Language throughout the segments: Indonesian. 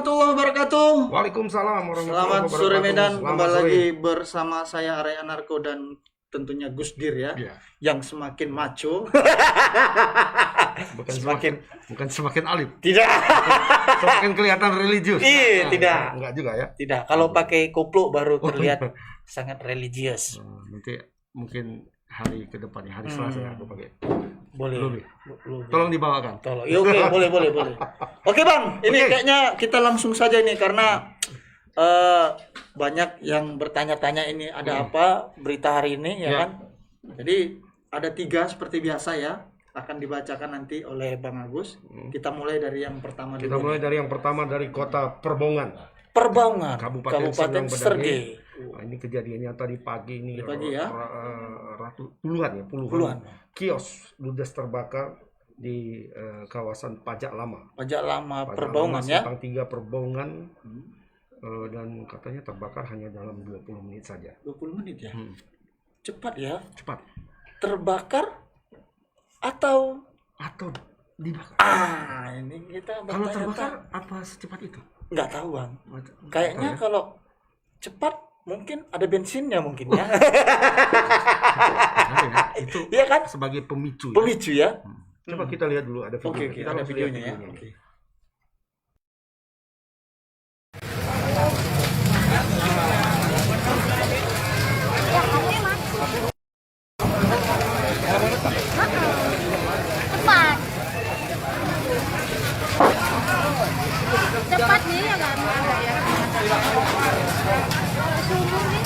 warahmatullahi wabarakatuh. Waalaikumsalam warahmatullahi Selamat wabarakatuh. sore Medan, Selamat kembali sore. lagi bersama saya Arya Anarko dan tentunya Gus Dir ya, Iya. yang semakin maco. Bukan semakin alim, Tidak. semakin kelihatan religius. Iya, tidak. Enggak juga ya. Tidak, kalau pakai koplo baru terlihat sangat religius. Nanti mungkin hari ke depannya, hari Selasa ya aku pakai. Boleh. Lebih. Boleh. Tolong dibawakan. Tolong. Ya, oke, boleh. Oke, Bang. Ini kayaknya kita langsung saja nih karena banyak yang bertanya-tanya ini ada apa berita hari ini ya kan. Jadi ada 3 seperti biasa ya, akan dibacakan nanti oleh Bang Agus. Kita mulai dari yang pertama Kita dulu. mulai dari yang pertama dari kota Perbaungan, Perbaungan, Kabupaten Kabupaten Sergei. Sergei. Nah, ini kejadiannya tadi pagi ini. Tadi pagi ya. Puluhan kios ludes terbakar di kawasan Pajak Lama. Pajak Lama Pajak Perbaungan Lama, ya. Simpang 3 Perbaungan. Dan katanya terbakar hanya dalam 20 menit saja. 20 menit ya. Cepat ya. Cepat. Terbakar atau Dibakar. Ini kita Kalau bertanya-tanya. terbakar apa secepat itu? Nggak tahu, Bang. Nggak Kayaknya tahu ya. kalau cepat mungkin ada bensinnya mungkin ya. Itu Iya kan? sebagai pemicu. Ya. Pemicu ya. Coba kita lihat dulu ada video. Oke, Kita ada langsung lihat videonya ya. videonya. Oke. Cepat nih ya kan ada ya. Suruh nih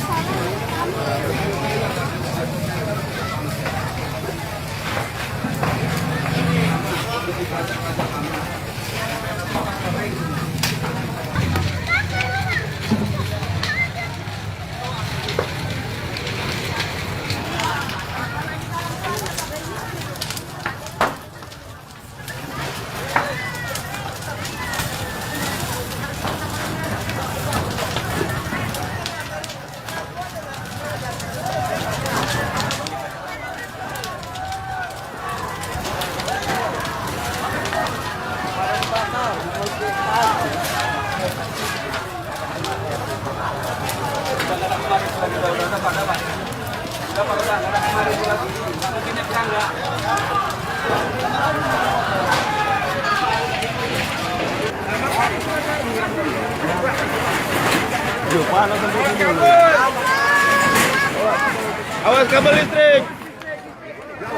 Awas kabel listrik.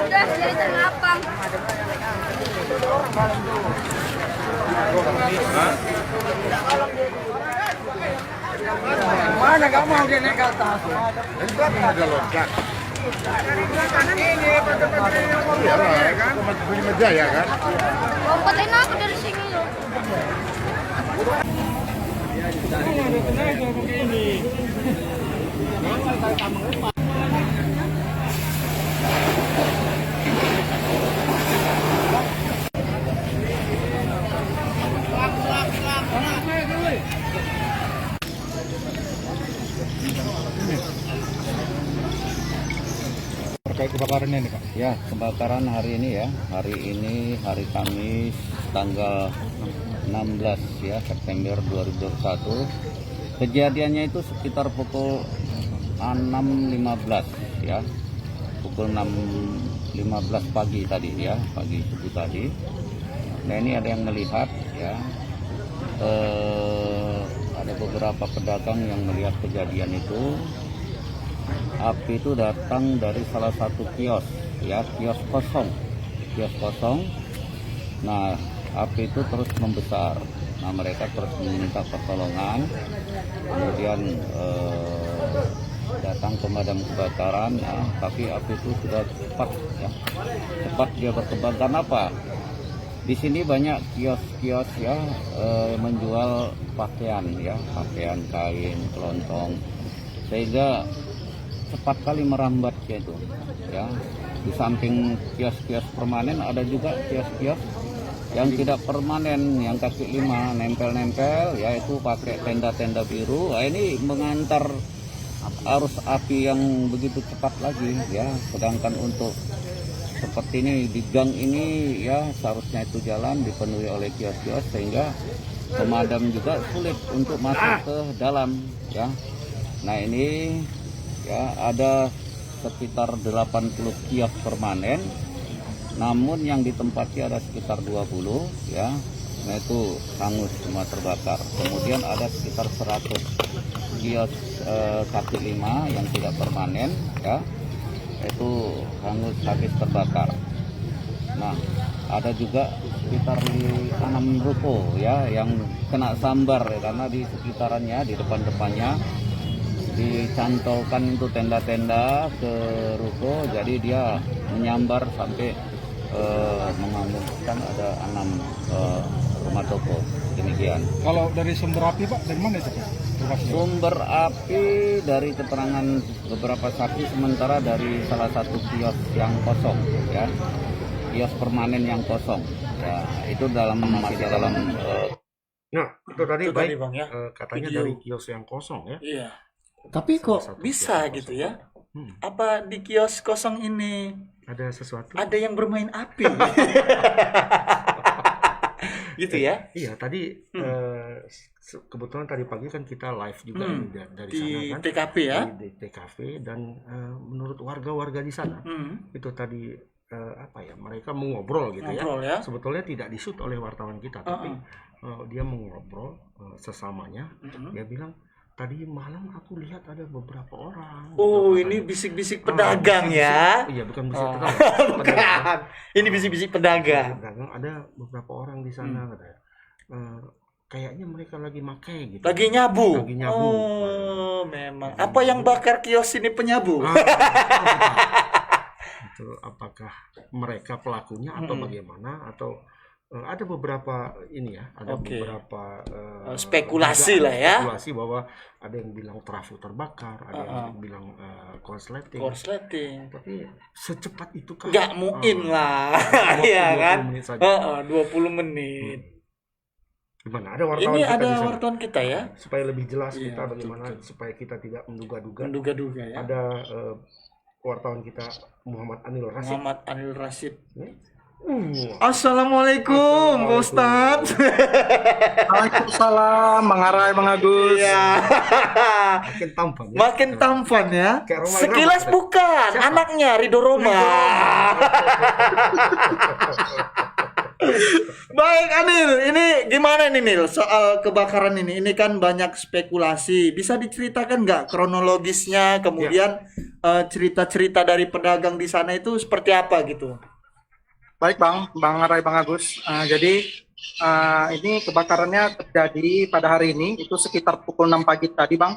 udah dari lapang. Mana gak mau dia naik ke atas? Di belakang ada loncat. Ini pakai yang mobil ya kan? Beli meja ya kan? Lompat enak aku dari sini loh. Terkait kebakaran ini Pak. Ya, kebakaran hari ini ya. Hari ini hari Kamis tanggal 16 ya September 2021. Kejadiannya itu sekitar pukul 6.15 ya. Pukul 6.15 pagi tadi ya, pagi subuh tadi. Nah, ini ada yang melihat ya. Ada beberapa pedagang yang melihat kejadian itu. Api itu datang dari salah satu kios ya, kios kosong. Nah, api itu terus membesar. Nah, mereka terus meminta pertolongan. Kemudian datang pemadam kebakaran ya, tapi api itu sudah cepat ya. Cepat dia berkembang. Karena apa? Di sini banyak kios-kios ya menjual pakaian ya, pakaian kain, kelontong. Sehingga cepat kali merambatnya itu ya. Di samping kios-kios permanen ada juga kios-kios yang tidak permanen, yang kaki 5 nempel-nempel yaitu pakai tenda-tenda biru. Nah, ini mengantar arus api yang begitu cepat lagi ya. Sedangkan untuk seperti ini di gang ini ya seharusnya itu jalan dipenuhi oleh kios-kios, sehingga pemadam juga sulit untuk masuk ke dalam ya. Nah ini ya ada sekitar 80 kios permanen, namun yang ditempati ada sekitar 20 ya. Nah itu hangus semua terbakar. Kemudian ada sekitar 100 kios kaki lima yang tidak permanen ya, itu hangus habis terbakar. Nah ada juga sekitar 6 ruko ya yang kena sambar ya, karena di sekitarannya, di depannya dicantolkan itu tenda-tenda ke ruko, jadi dia menyambar sampai menghanguskan ada 6 rumah toko. Demikian. Kalau dari sumber api Pak, dari mana itu Pak? Sumber api dari keterangan beberapa saksi sementara dari salah satu kios yang kosong ya, kios permanen yang kosong ya, itu masih dalam Nah, itu tadi Itu baik tadi, Bang, ya. katanya Video. dari kios yang kosong ya. Iya. Tapi kok Salah satu bisa kios gitu kosong. ya? Apa di kios kosong ini Ada sesuatu? ada yang bermain api? Gitu ya? Iya, tadi kebetulan tadi pagi kan kita live juga ini dari Di sana kan. TKP ya? Di TKP, dan menurut warga-warga di sana itu tadi apa ya, mereka mengobrol gitu Ngobrol ya. ya? Sebetulnya tidak disut oleh wartawan kita, tapi dia mengobrol sesamanya. Dia bilang tadi malam aku lihat ada beberapa orang. Oh, gitu, ini katanya. bisik-bisik pedagang ya? Iya, bukan bisik pedagang. Bukan. Ini bisik-bisik pedagang. Pedagang, ada beberapa orang di sana katanya. Kayaknya mereka lagi makai gitu. Lagi nyabu. Lagi nyabu. Oh, memang. Apa yang bakar kios ini penyabu? Itu apakah mereka pelakunya atau bagaimana, atau ada beberapa ini ya, ada Oke. beberapa Spekulasi dugaan, lah ya. spekulasi bahwa ada yang bilang trafo terbakar, ada yang bilang korsleting. Korsleting. Tapi secepat itu kan? Nggak mungkin lah. Waktu Iya 20 kan? menit saja. 20 menit. Gimana? Ada wartawan Ini kita ada di sana. wartawan kita ya? Supaya lebih jelas Iya, kita betul, bagaimana, supaya kita tidak menduga-duga. Menduga-duga ya. Ada wartawan kita Muhammad Anil Rasid. Muhammad Anil Rasid. Assalamualaikum. Assalamualaikum, Pak Ustadz. Waalaikumsalam, Bang Arai, Bang Agus. Iya. Makin tampan ya. Makin tampan ya. Kayak Roma Sekilas Irama. bukan, Siapa? anaknya Ridho Roma. Baik Anil, ini gimana nih Nil soal kebakaran ini? Ini kan banyak spekulasi. Bisa diceritakan nggak kronologisnya, kemudian cerita-cerita dari pedagang di sana itu seperti apa gitu? Baik Bang Arai, Bang Agus. Jadi ini kebakarannya terjadi pada hari ini, itu sekitar pukul 6 pagi tadi Bang.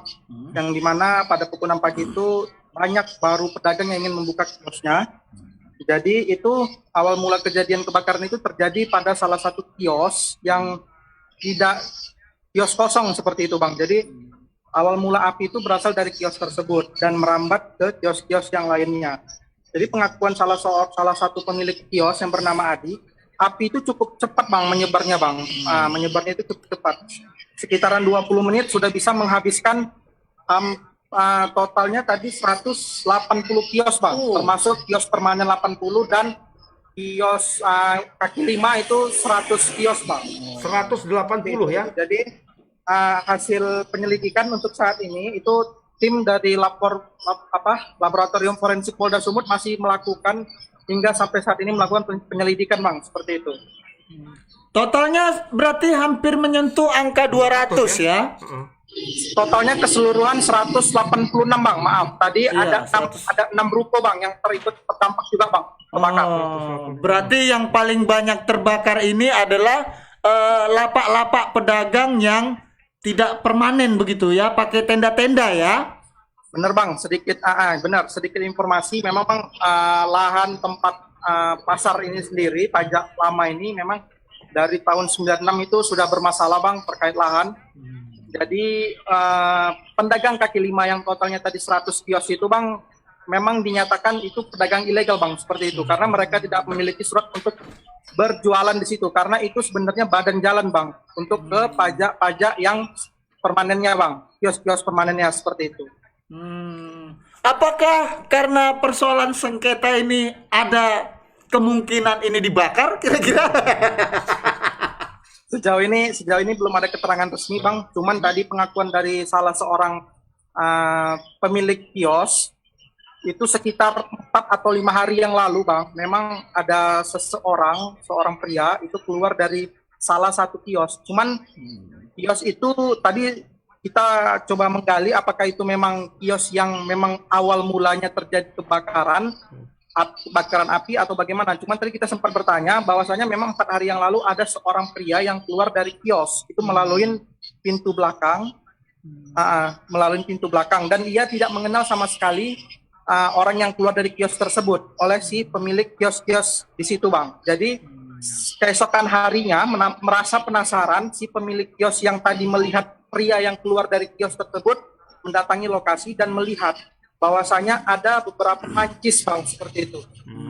Yang dimana pada pukul 6 pagi itu banyak baru pedagang yang ingin membuka kiosnya. Jadi itu awal mula kejadian kebakaran itu terjadi pada salah satu kios yang tidak kios kosong seperti itu Bang. Jadi awal mula api itu berasal dari kios tersebut dan merambat ke kios-kios yang lainnya. Jadi pengakuan salah satu pemilik kios yang bernama Adi, api itu cukup cepat Bang menyebarnya Bang. Menyebarnya itu cukup cepat. Sekitaran 20 menit sudah bisa menghabiskan totalnya tadi 180 kios Bang, termasuk kios permanen 80 dan kios kaki lima itu 100 kios Bang. 180 ya. Jadi hasil penyelidikan untuk saat ini itu tim dari Laboratorium Forensik Polda Sumut masih melakukan hingga sampai saat ini melakukan penyelidikan Bang, seperti itu. Totalnya berarti hampir menyentuh angka 200 ya? Totalnya keseluruhan 186 Bang, maaf. Tadi Iya, ada 6 ruko Bang yang terdampak juga Bang, kebakar. Berarti yang paling banyak terbakar ini adalah lapak-lapak pedagang yang tidak permanen begitu ya, pakai tenda-tenda ya? Bener Bang, sedikit informasi. Memang Bang, lahan tempat pasar ini sendiri, pajak lama ini memang dari tahun 96 itu sudah bermasalah Bang terkait lahan. Jadi pedagang kaki lima yang totalnya tadi 100 kios itu Bang, memang dinyatakan itu pedagang ilegal Bang, seperti itu. Karena mereka tidak memiliki surat untuk berjualan di situ. Karena itu sebenarnya badan jalan Bang, untuk ke pajak-pajak yang permanennya Bang, kios-kios permanennya seperti itu. Apakah karena persoalan sengketa ini ada kemungkinan ini dibakar kira-kira? Sejauh ini belum ada keterangan resmi Bang, cuman tadi pengakuan dari salah seorang pemilik kios itu sekitar 4 atau 5 hari yang lalu Bang, memang ada seorang pria itu keluar dari salah satu kios. Cuman kios itu tadi kita coba menggali apakah itu memang kios yang memang awal mulanya terjadi kebakaran api atau bagaimana. Cuman tadi kita sempat bertanya bahwasanya memang 4 hari yang lalu ada seorang pria yang keluar dari kios itu melalui pintu belakang, dan dia tidak mengenal sama sekali orang yang keluar dari kios tersebut oleh si pemilik kios-kios di situ Bang. Jadi keesokan harinya merasa penasaran, si pemilik kios yang tadi melihat pria yang keluar dari kios tersebut mendatangi lokasi dan melihat bahwasanya ada beberapa mancis Bang, seperti itu.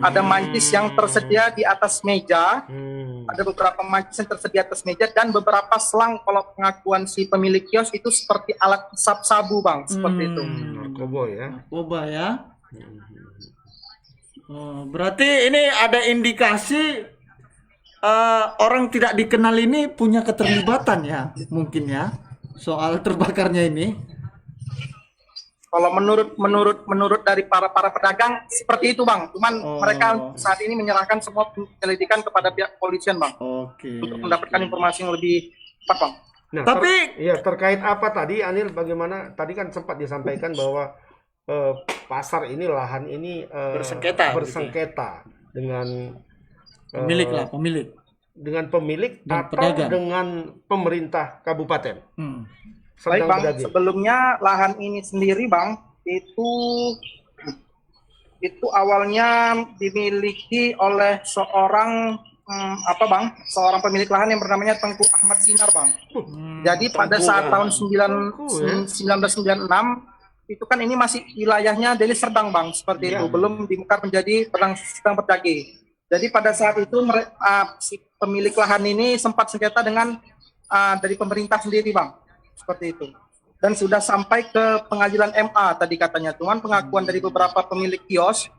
Ada mancis yang tersedia di atas meja, ada beberapa mancis yang tersedia di atas meja dan beberapa selang. Kalau pengakuan si pemilik kios itu seperti alat hisap sabu Bang, seperti itu. Narkoba ya. Oh, berarti ini ada indikasi orang tidak dikenal ini punya keterlibatan ya, mungkin ya, soal terbakarnya ini. Kalau menurut dari para pedagang seperti itu Bang. Cuman mereka saat ini menyerahkan semua penyelidikan kepada pihak kepolisian Bang. Untuk mendapatkan informasi yang lebih tepat Bang. Nah, tapi terkait apa tadi Anil, bagaimana tadi kan sempat disampaikan bahwa pasar ini, lahan ini bersengketa dengan pemilik dengan pemilik dan atau pedagang, dengan pemerintah kabupaten. Baik Bang, sebelumnya lahan ini sendiri Bang itu awalnya dimiliki oleh seorang seorang pemilik lahan yang bernamanya Tengku Ahmad Sinar Bang. Jadi pada saat tahun 1996 itu kan ini masih wilayahnya Deli Serdang Bang, seperti itu, belum dimekar menjadi Serdang Berdagi. Jadi pada saat itu si pemilik lahan ini sempat sengketa dengan dari pemerintah sendiri Bang, seperti itu. Dan sudah sampai ke pengadilan MA tadi katanya. Cuman pengakuan dari beberapa pemilik kios,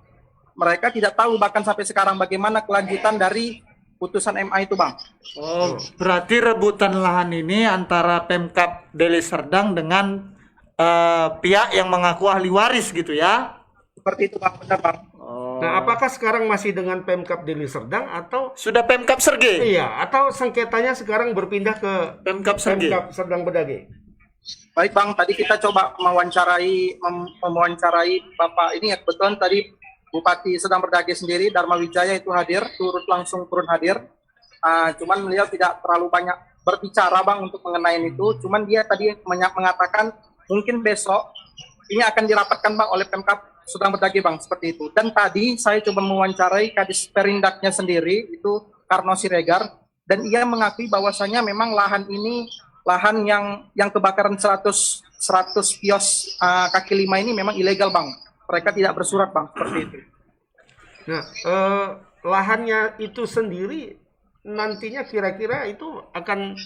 mereka tidak tahu bahkan sampai sekarang bagaimana kelanjutan dari putusan MA itu Bang. Oh, berarti rebutan lahan ini antara Pemkab Deli Serdang dengan pihak yang mengaku ahli waris gitu ya? Seperti itu Bang, benar Bang. Nah, apakah sekarang masih dengan Pemkab Deli Serdang atau sudah Pemkap Serge? Iya, atau sengketanya sekarang berpindah ke Pemkap Serge. Pemkab Serdang Bedage? Baik Bang, tadi kita coba mewawancarai Bapak ini ya, kebetulan tadi Bupati Serdang Berdage sendiri Dharma Wijaya itu hadir, turun hadir. Cuman beliau tidak terlalu banyak berbicara Bang untuk mengenai itu. Cuman dia tadi mengatakan mungkin besok ini akan dirapatkan Bang oleh Pemkab Serdang Berdage Bang, seperti itu. Dan tadi saya coba mewawancarai Kadis Perindaknya sendiri itu Karno Siregar, dan ia mengakui bahwasanya memang lahan ini lahan yang kebakaran 100 kios kaki lima ini memang ilegal Bang. Mereka tidak bersurat Bang, seperti itu. Nah, lahannya itu sendiri nantinya kira-kira itu akan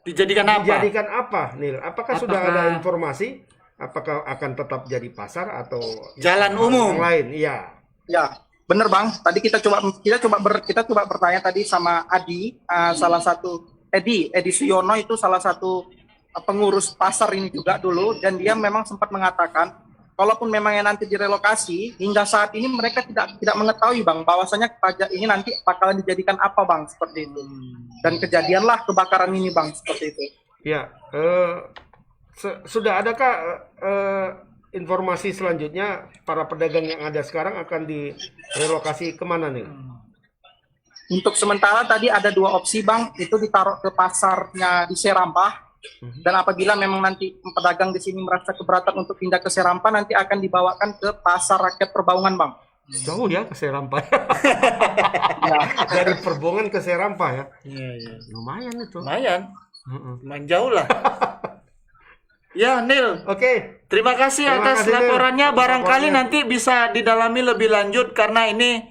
dijadikan apa, Nil? Apakah sudah ada informasi? Apakah akan tetap jadi pasar atau jalan umum yang lain? Iya. Ya, benar Bang. Tadi kita coba bertanya tadi sama Adi, salah satu Edi Suyono itu salah satu pengurus pasar ini juga dulu, dan dia memang sempat mengatakan kalaupun memangnya nanti direlokasi, hingga saat ini mereka tidak mengetahui Bang bahwasanya pajak ini nanti bakalan dijadikan apa Bang, seperti itu. Dan kejadianlah kebakaran ini Bang, seperti itu. Ya, sudah adakah informasi selanjutnya para pedagang yang ada sekarang akan direlokasi kemana nih? Untuk sementara tadi ada 2 opsi Bang, itu ditaruh ke pasarnya di Serampah. Dan apabila memang nanti pedagang di sini merasa keberatan untuk pindah ke Serampah, nanti akan dibawakan ke pasar rakyat Perbaungan Bang. Jauh ya ke Serampah. Dari Perbaungan ke Serampah ya. Iya. Lumayan itu. Lumayan jauh lah. Ya, Nil. Oke. Terima kasih atas laporannya. Barangkali nanti bisa didalami lebih lanjut karena ini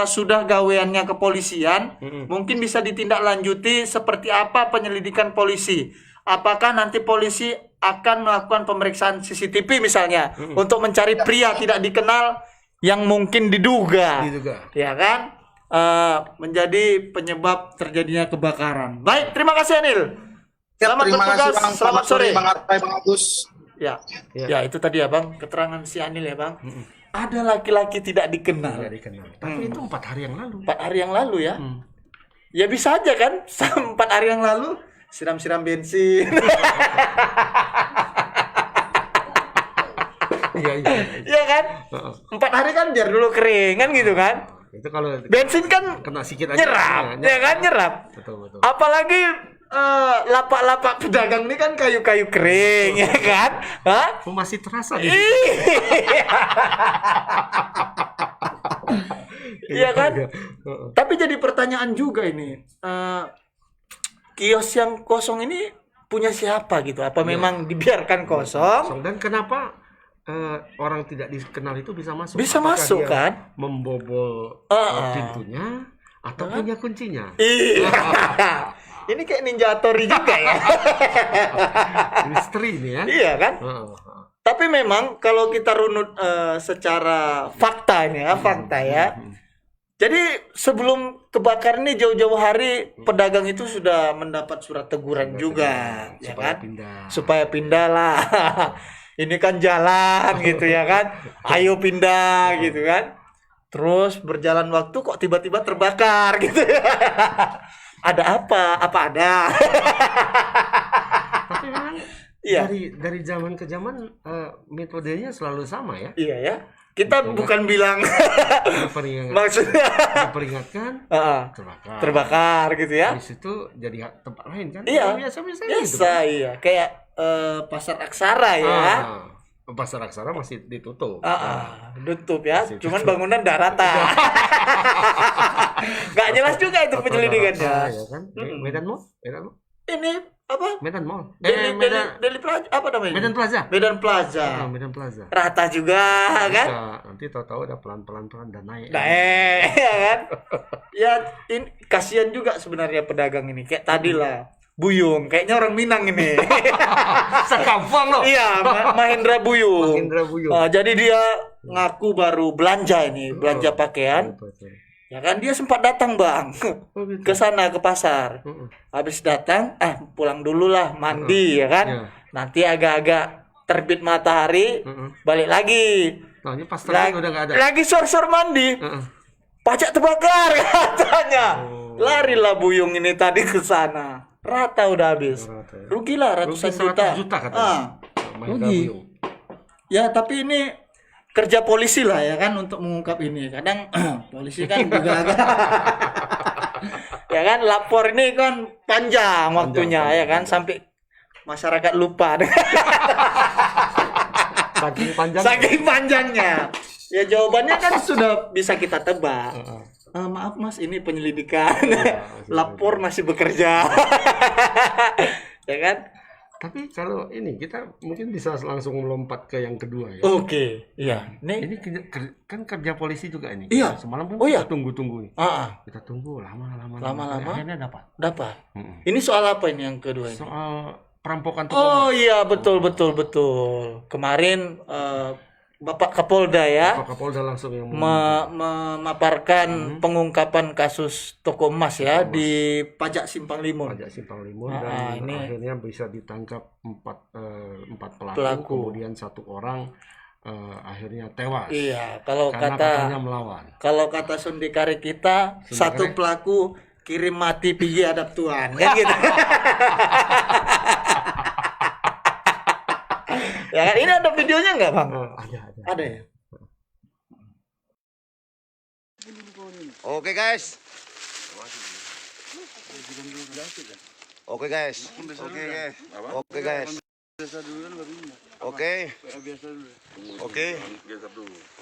sudah gaweannya kepolisian. Mungkin bisa ditindaklanjuti seperti apa penyelidikan polisi. Apakah nanti polisi akan melakukan pemeriksaan CCTV misalnya untuk mencari pria tidak dikenal yang mungkin diduga. Ya kan? menjadi penyebab terjadinya kebakaran. Baik, terima kasih Anil. Ya, Selamat terima kasih, bertugas. Bang. Selamat sore. Bang Arai, Bang Agus. Ya, Ya. ya itu tadi ya Bang, keterangan si Anil ya Bang. Ada laki-laki tidak dikenal. Tidak dikenal. Tapi itu 4 hari yang lalu. 4 hari yang lalu ya. Hmm. Ya bisa aja kan, 4 hari yang lalu siram-siram bensin. Iya, iya. Iya kan? Heeh. 4 hari kan biar dulu kering kan gitu kan. Itu kalau Bensin kan kena sikit aja. nyerap, Nah, ya kan nyerap. Betul, betul. Apalagi lapak-lapak pedagang ini kan kayu-kayu kering, ya kan? Hah? Oh, masih terasa di Iya kan? Heeh. Tapi jadi pertanyaan juga ini, kios yang kosong ini punya siapa gitu? Apa memang dibiarkan kosong? Dan kenapa orang tidak dikenal itu bisa masuk? Bisa Apakah masuk dia kan? membobol pintunya atau punya kuncinya? Iya. Ini kayak Ninja Hattori juga ya. Misteri ini ya. Iya kan? Heeh. Tapi memang kalau kita runut secara fakta ini ya, fakta ya. Jadi sebelum kebakaran ini jauh-jauh hari pedagang itu sudah mendapat surat teguran juga, ya Supaya kan? pindah. Supaya pindah lah. Ini kan jalan gitu ya kan? Ayo pindah gitu kan? Terus berjalan waktu kok tiba-tiba terbakar gitu. Ada apa? Apa ada? Tapi memang Iya. dari zaman ke zaman metodenya selalu sama ya. Iya ya. Kita bukan bilang maksudnya Diperingatkan, terbakar. terbakar gitu ya. Habis itu jadi tempat lain kan? Iya. Biasa-biasa gitu. Biasa iya, kayak pasar aksara ya. Pasar Aksara masih ditutup. Tutup ya. Masih Cuman tutup. bangunan udah rata. Nggak jelas juga itu Atau penyelidikannya. Jakarta, ya kan? Medan Mall? Medan Mall? Ini apa? Medan Mall. Deli Plaza apa namanya? Medan Plaza. Medan Plaza. Medan Plaza. Rata juga kan? Bisa, nanti tahu-tahu ada pelan-pelan dan naik. Ya kan? Ya ini kasihan juga sebenarnya pedagang ini. Kayak tadi lah. Buyung, kayaknya orang Minang ini. Sekampung loh. Iya, Mahendra Buyung. Mahendra Buyung. Jadi dia ngaku baru belanja ini, belanja pakaian. Ya kan dia sempat datang bang ke sana ke pasar. Habis datang, pulang dulu lah mandi ya kan. Ya. Nanti agak-agak terbit matahari, balik lagi. Nah, ini pas terbit udah nggak ada. Lagi sor-sor mandi, pajak terbakar katanya. Larilah Buyung ini tadi ke sana. Rata udah habis. Rugilah ratusan Rugi 100 juta katanya. Mahendra rugi. Buyung. Ya tapi ini kerja polisi lah ya kan untuk mengungkap ini. Kadang polisi kan juga agak ya kan lapor ini kan panjang waktunya ya kan sampai masyarakat lupa Saking panjang. saking panjangnya. Ya jawabannya kan sudah bisa kita tebak. Maaf mas, ini penyelidikan. Lapor masih bekerja. Ya kan? Tapi kalau ini kita mungkin bisa langsung melompat ke yang kedua ya. Oke, iya. Ini kan kerja polisi juga ini. Iya. Semalam kan Oh, iya. kita tunggu-tunggu nih. Kita tunggu lama-lama. Lama-lama. Akhirnya dapat. Dapat. Ini soal apa ini yang kedua ini? Soal perampokan toko Oh emas. iya betul. Kemarin Bapak Kapolda ya Pak Kapolda langsung yang memaparkan pengungkapan kasus toko emas ya di Pajak Simpang Limun. Pajak Simpang Limun dan ini akhirnya bisa ditangkap empat pelaku, Pelaku. kemudian 1 orang akhirnya tewas. iya kalau Karena kata katanya melawan. kalau kata Sundikare kita Sundikare? satu pelaku kirim mati pergi hadap Tuhan kan gitu. Ya kan ini ada videonya nggak bang? Ada. Ada ya. Oke guys. Oke guys. Oke guys. Oke. Oke.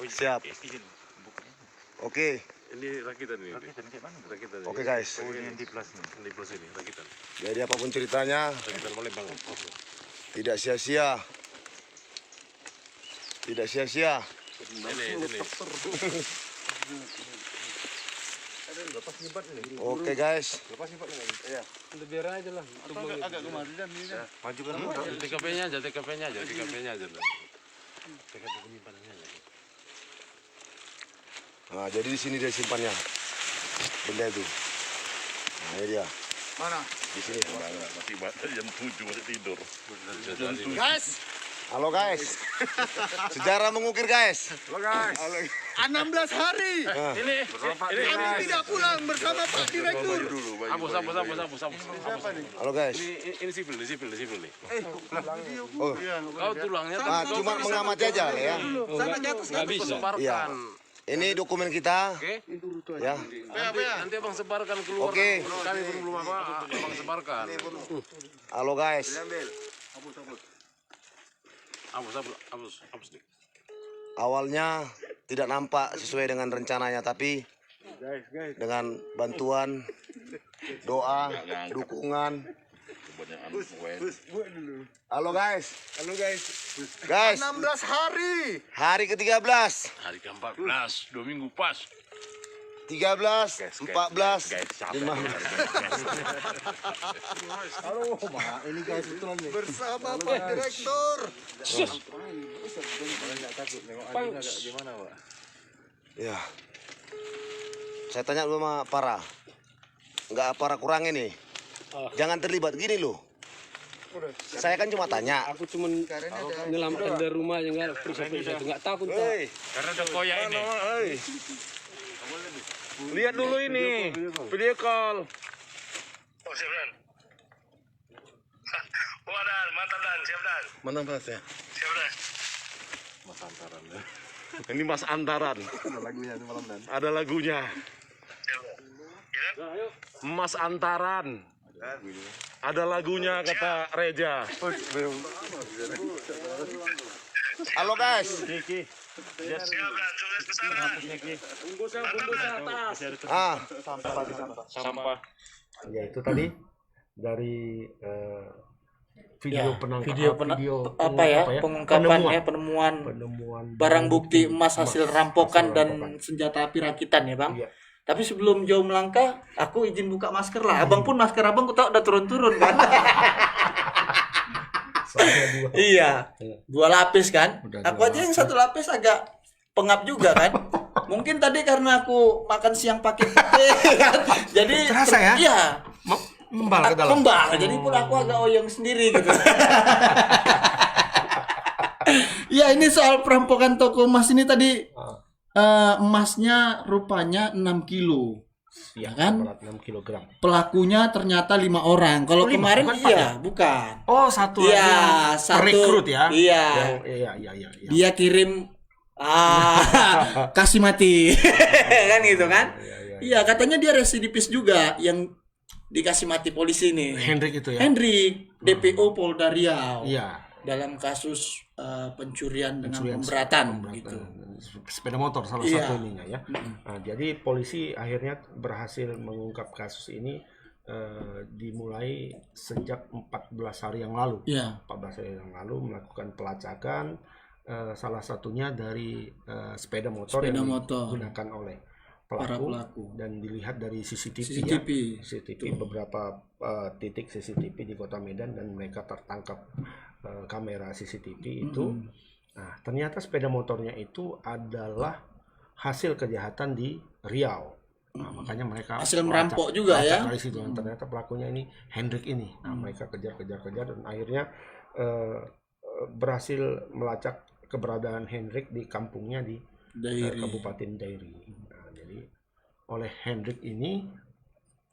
Siap. Oke. Ini rakitan ini. Rakitan. Oke guys. Di plus ini rakitan. Jadi apapun ceritanya Rakitan Palembang. tidak sia-sia. Tidak sia-sia. Ini. Oke guys. Majukan TKP-nya aja. TKP-nya aja. Nah, jadi di sini dia simpannya. benda itu. Nah, ini dia. Mana? Di sini. Masih jam 7 masih tidur. Guys. Halo guys. Sejarah mengukir guys. Halo guys. 16 hari. Ini Kami tidak pulang bersama Pak Direktur. hapus. Halo guys. Ini sipil nih. Oh, Kau tulangnya nah, cuma mengamati aja lah ya. Sana di atas. nggak bisa. Iya. Sebarkan. Ini dokumen kita. Oke. Ya. Nanti abang sebarkan keluar. Oke. Kami belum apa, abang sebarkan. Halo guys. Hapus. Awalnya tidak nampak sesuai dengan rencananya, tapi dengan bantuan, doa, dukungan. Halo guys. Guys. 16 hari. Hari ke-13. Hari ke-14, 2 minggu pas. 13, 14, 15. Bersama Pak Direktur. Ya. Saya tanya sama Para. Enggak Para kurang ini. Jangan terlibat gini loh. Saya kan cuma tanya. Aku cuma nyelamatkan dari rumah yang nggak periksa itu nggak takut tak. Karena ada koyak ini. Lihat dulu ini video call. Mana Mas ya? Ini Mas Antaran. Ada lagunya. Mas Antaran. Ada lagunya kata Reja. Halo guys. Ah, Sampah. Ya itu tadi dari video pengungkapan penemuan barang bukti emas hasil rampokan dan senjata api rakitan ya bang. Iya. Tapi sebelum jauh melangkah, aku izin buka masker lah. Abang pun masker abang aku tahu udah turun-turun kan. Iya, 2 lapis kan. Aku aja yang 1 lapis agak pengap juga kan. Mungkin tadi karena aku makan siang pakai pete kan. Jadi terasa ya? Iya. Membal ke dalam. Membal. Jadi pun aku agak oyong sendiri gitu. Ya ini soal perampokan toko emas ini tadi. Emasnya rupanya 6 kilo. Ya kan? berat 6 kilogram. Pelakunya ternyata 5 orang. Kalau kemarin bukan bukan. Oh, satu Iya, yang satu rekrut ya. Iya. Iya. Dia kirim kasih mati. Kan gitu kan? Iya, katanya dia residivis juga yang dikasih mati polisi nih. Hendrik itu ya. Hendrik, DPO Polda Riau. Iya. Dalam kasus pencurian dengan pemberatan gitu. Sepeda motor salah satu ininya ya. Nah, jadi polisi akhirnya berhasil mengungkap kasus ini dimulai sejak 14 hari yang lalu. Iya. 14 hari yang lalu melakukan pelacakan salah satunya dari sepeda motor yang digunakan oleh pelaku dan dilihat dari CCTV beberapa titik CCTV di Kota Medan dan mereka tertangkap kamera CCTV itu. Nah, ternyata sepeda motornya itu adalah hasil kejahatan di Riau. Nah, makanya mereka hasil merampok juga ya. Dari situ. Ternyata pelakunya ini Hendrik ini. Nah, mereka kejar dan akhirnya berhasil melacak keberadaan Hendrik di kampungnya di Kabupaten Dairi. Nah, jadi oleh Hendrik ini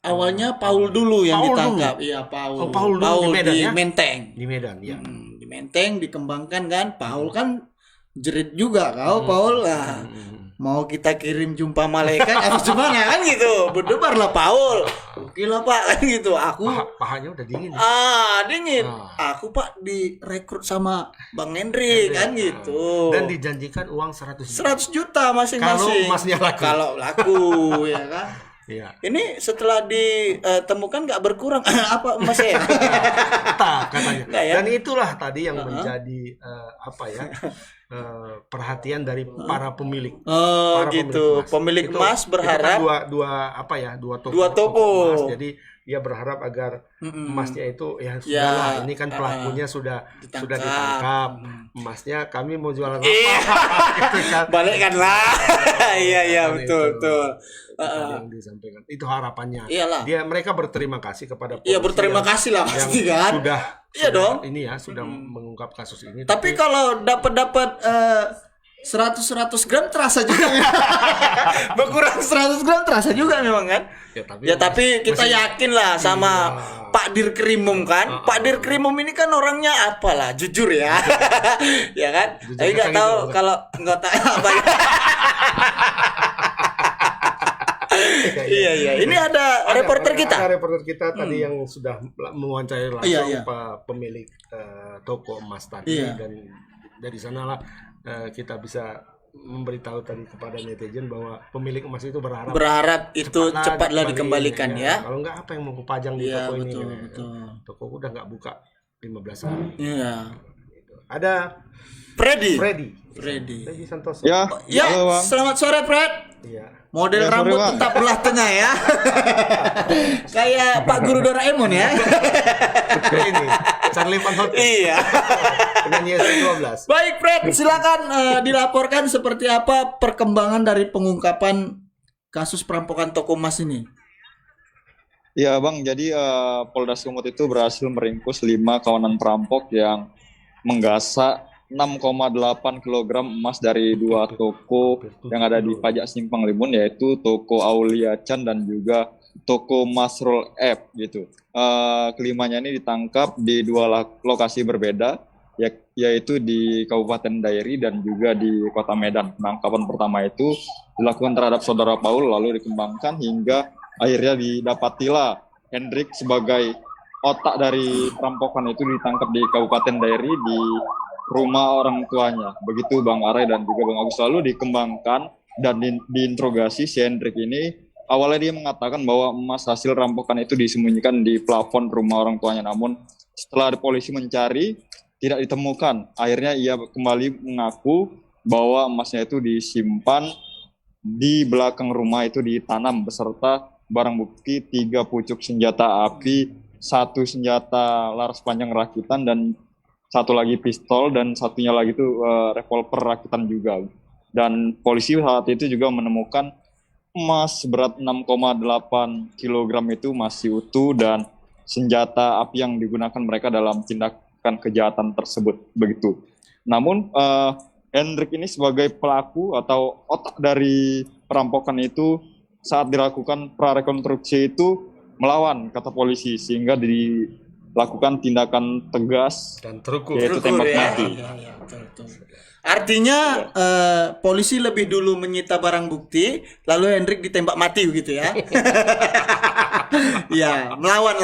awalnya Paul dulu yang ditangkap. Iya, Paul. Paul dulu di Medan, ya? Menteng. Di Medan, ya. Di Menteng dikembangkan kan. Paul kan jerit juga Paul lah. Mau kita kirim jumpa malaikat atau gimana kan gitu. Berdebar lah Paul. Oke lah Pak kan gitu. Aku pahanya udah dingin. Dingin. Aku Pak direkrut sama Bang Hendrik kan gitu. Dan dijanjikan uang 100 juta masing-masing. Kalau emasnya laku. Kalau laku ya kan. Iya. Ini setelah ditemukan nggak berkurang apa emasnya? Katanya. Nggak, ya? Dan itulah tadi yang menjadi perhatian dari para pemilik. Pemilik emas berharap dua toko emas. Jadi ia berharap agar emasnya itu ya sudahlah, ini kan pelakunya sudah ditangkap. Emasnya kami mau jualan apa? Gitu kan. Balikkanlah. Iya betul. Yang disampaikan itu harapannya. Iyalah. Mereka berterima kasih kepada polisi. Iya, berterima kasih lah pasti kan. Sudah ini ya sudah mengungkap kasus ini. Tapi kalau dapat 100 gram terasa juga. Berkurang 100 gram terasa juga memang kan. Tapi kita yakin lah sama Pak Dirkrimum kan. Pak Dirkrimum ini kan orangnya apalah, jujur ya. Ya kan? Tapi nggak tahu kalau nggak tahu apa. Iya. Ini ada reporter kita. Ada reporter kita tadi yang sudah mewawancarai langsung pemilik toko emas tadi dan dari sanalah kita bisa memberitahu tadi kepada netizen bahwa pemilik emas itu berharap itu cepatlah dikembalikan ya. Kalau enggak apa yang mau kupajang di toko ini? Betul. Toko udah nggak buka 15 hari. Iya. Ada Freddy Santoso. Ya, selamat sore Fred. Iya. Model rambut tetap belah tengah ya. Kayak Pak Guru Doraemon ya. Ini Charlie Van Houten. Iya. Penyanyi S12. Baik Fred, silakan dilaporkan seperti apa perkembangan dari pengungkapan kasus perampokan toko emas ini. Ya Bang, jadi Polda Sumut itu berhasil meringkus 5 kawanan perampok yang menggasak 6,8 kg emas dari 2 toko yang ada di Pajak Simpang Limun, yaitu toko Aulia Chan dan juga toko Masrul F gitu. Kelimanya ini ditangkap di 2 lokasi berbeda, yaitu di Kabupaten Dairi dan juga di Kota Medan. Penangkapan pertama itu dilakukan terhadap saudara Paul, lalu dikembangkan hingga akhirnya didapatilah Hendrik sebagai otak dari perampokan itu ditangkap di Kabupaten Dairi di rumah orang tuanya. Begitu Bang Arai dan juga Bang Agus. Lalu dikembangkan dan diinterogasi si Hendrik ini. Awalnya dia mengatakan bahwa emas hasil rampokan itu disembunyikan di plafon rumah orang tuanya. Namun setelah polisi mencari tidak ditemukan. Akhirnya ia kembali mengaku bahwa emasnya itu disimpan di belakang rumah itu ditanam beserta barang bukti 3 pucuk senjata api, 1 senjata laras panjang rakitan dan 1 lagi pistol dan satunya lagi itu revolver rakitan juga. Dan polisi saat itu juga menemukan emas berat 6,8 kg itu masih utuh dan senjata api yang digunakan mereka dalam tindakan kejahatan tersebut begitu. Namun Hendrik ini sebagai pelaku atau otak dari perampokan itu saat dilakukan prarekonstruksi itu melawan kata polisi sehingga dilakukan tindakan tegas dan terukur, yaitu tembak mati. Artinya polisi lebih dulu menyita barang bukti, lalu Hendrik ditembak mati gitu ya. Iya, melawan.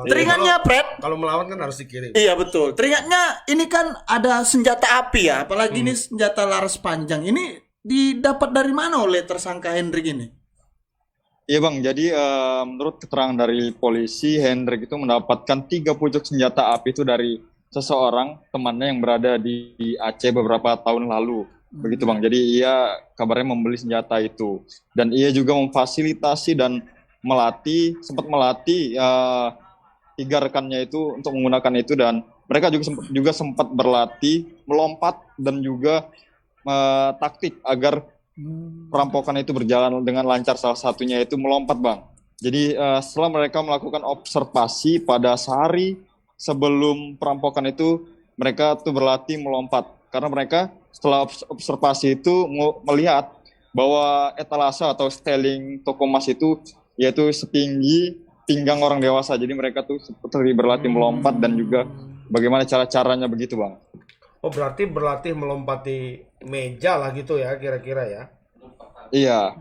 Teringatnya Fred. Kalau melawan kan harus dikirim. Iya betul. Teringatnya ini kan ada senjata api ya, apalagi ini senjata laras panjang. Ini didapat dari mana oleh tersangka Hendrik ini? Iya Bang, jadi menurut keterangan dari polisi, Hendrik itu mendapatkan 3 pucuk senjata api itu dari seseorang temannya yang berada di Aceh beberapa tahun lalu. Begitu Bang, jadi ia kabarnya membeli senjata itu. Dan ia juga memfasilitasi dan sempat melatih 3 rekannya itu untuk menggunakan itu. Dan mereka juga sempat berlatih, melompat dan juga taktik agar perampokan itu berjalan dengan lancar. Salah satunya itu melompat Bang. Jadi setelah mereka melakukan observasi pada sehari sebelum perampokan itu, mereka tuh berlatih melompat. Karena mereka setelah observasi itu melihat bahwa etalase atau styling toko emas itu yaitu setinggi pinggang orang dewasa. Jadi mereka tuh seperti berlatih melompat dan juga bagaimana cara-caranya begitu Bang. Oh berarti berlatih melompati meja lah gitu ya kira-kira ya? Iya.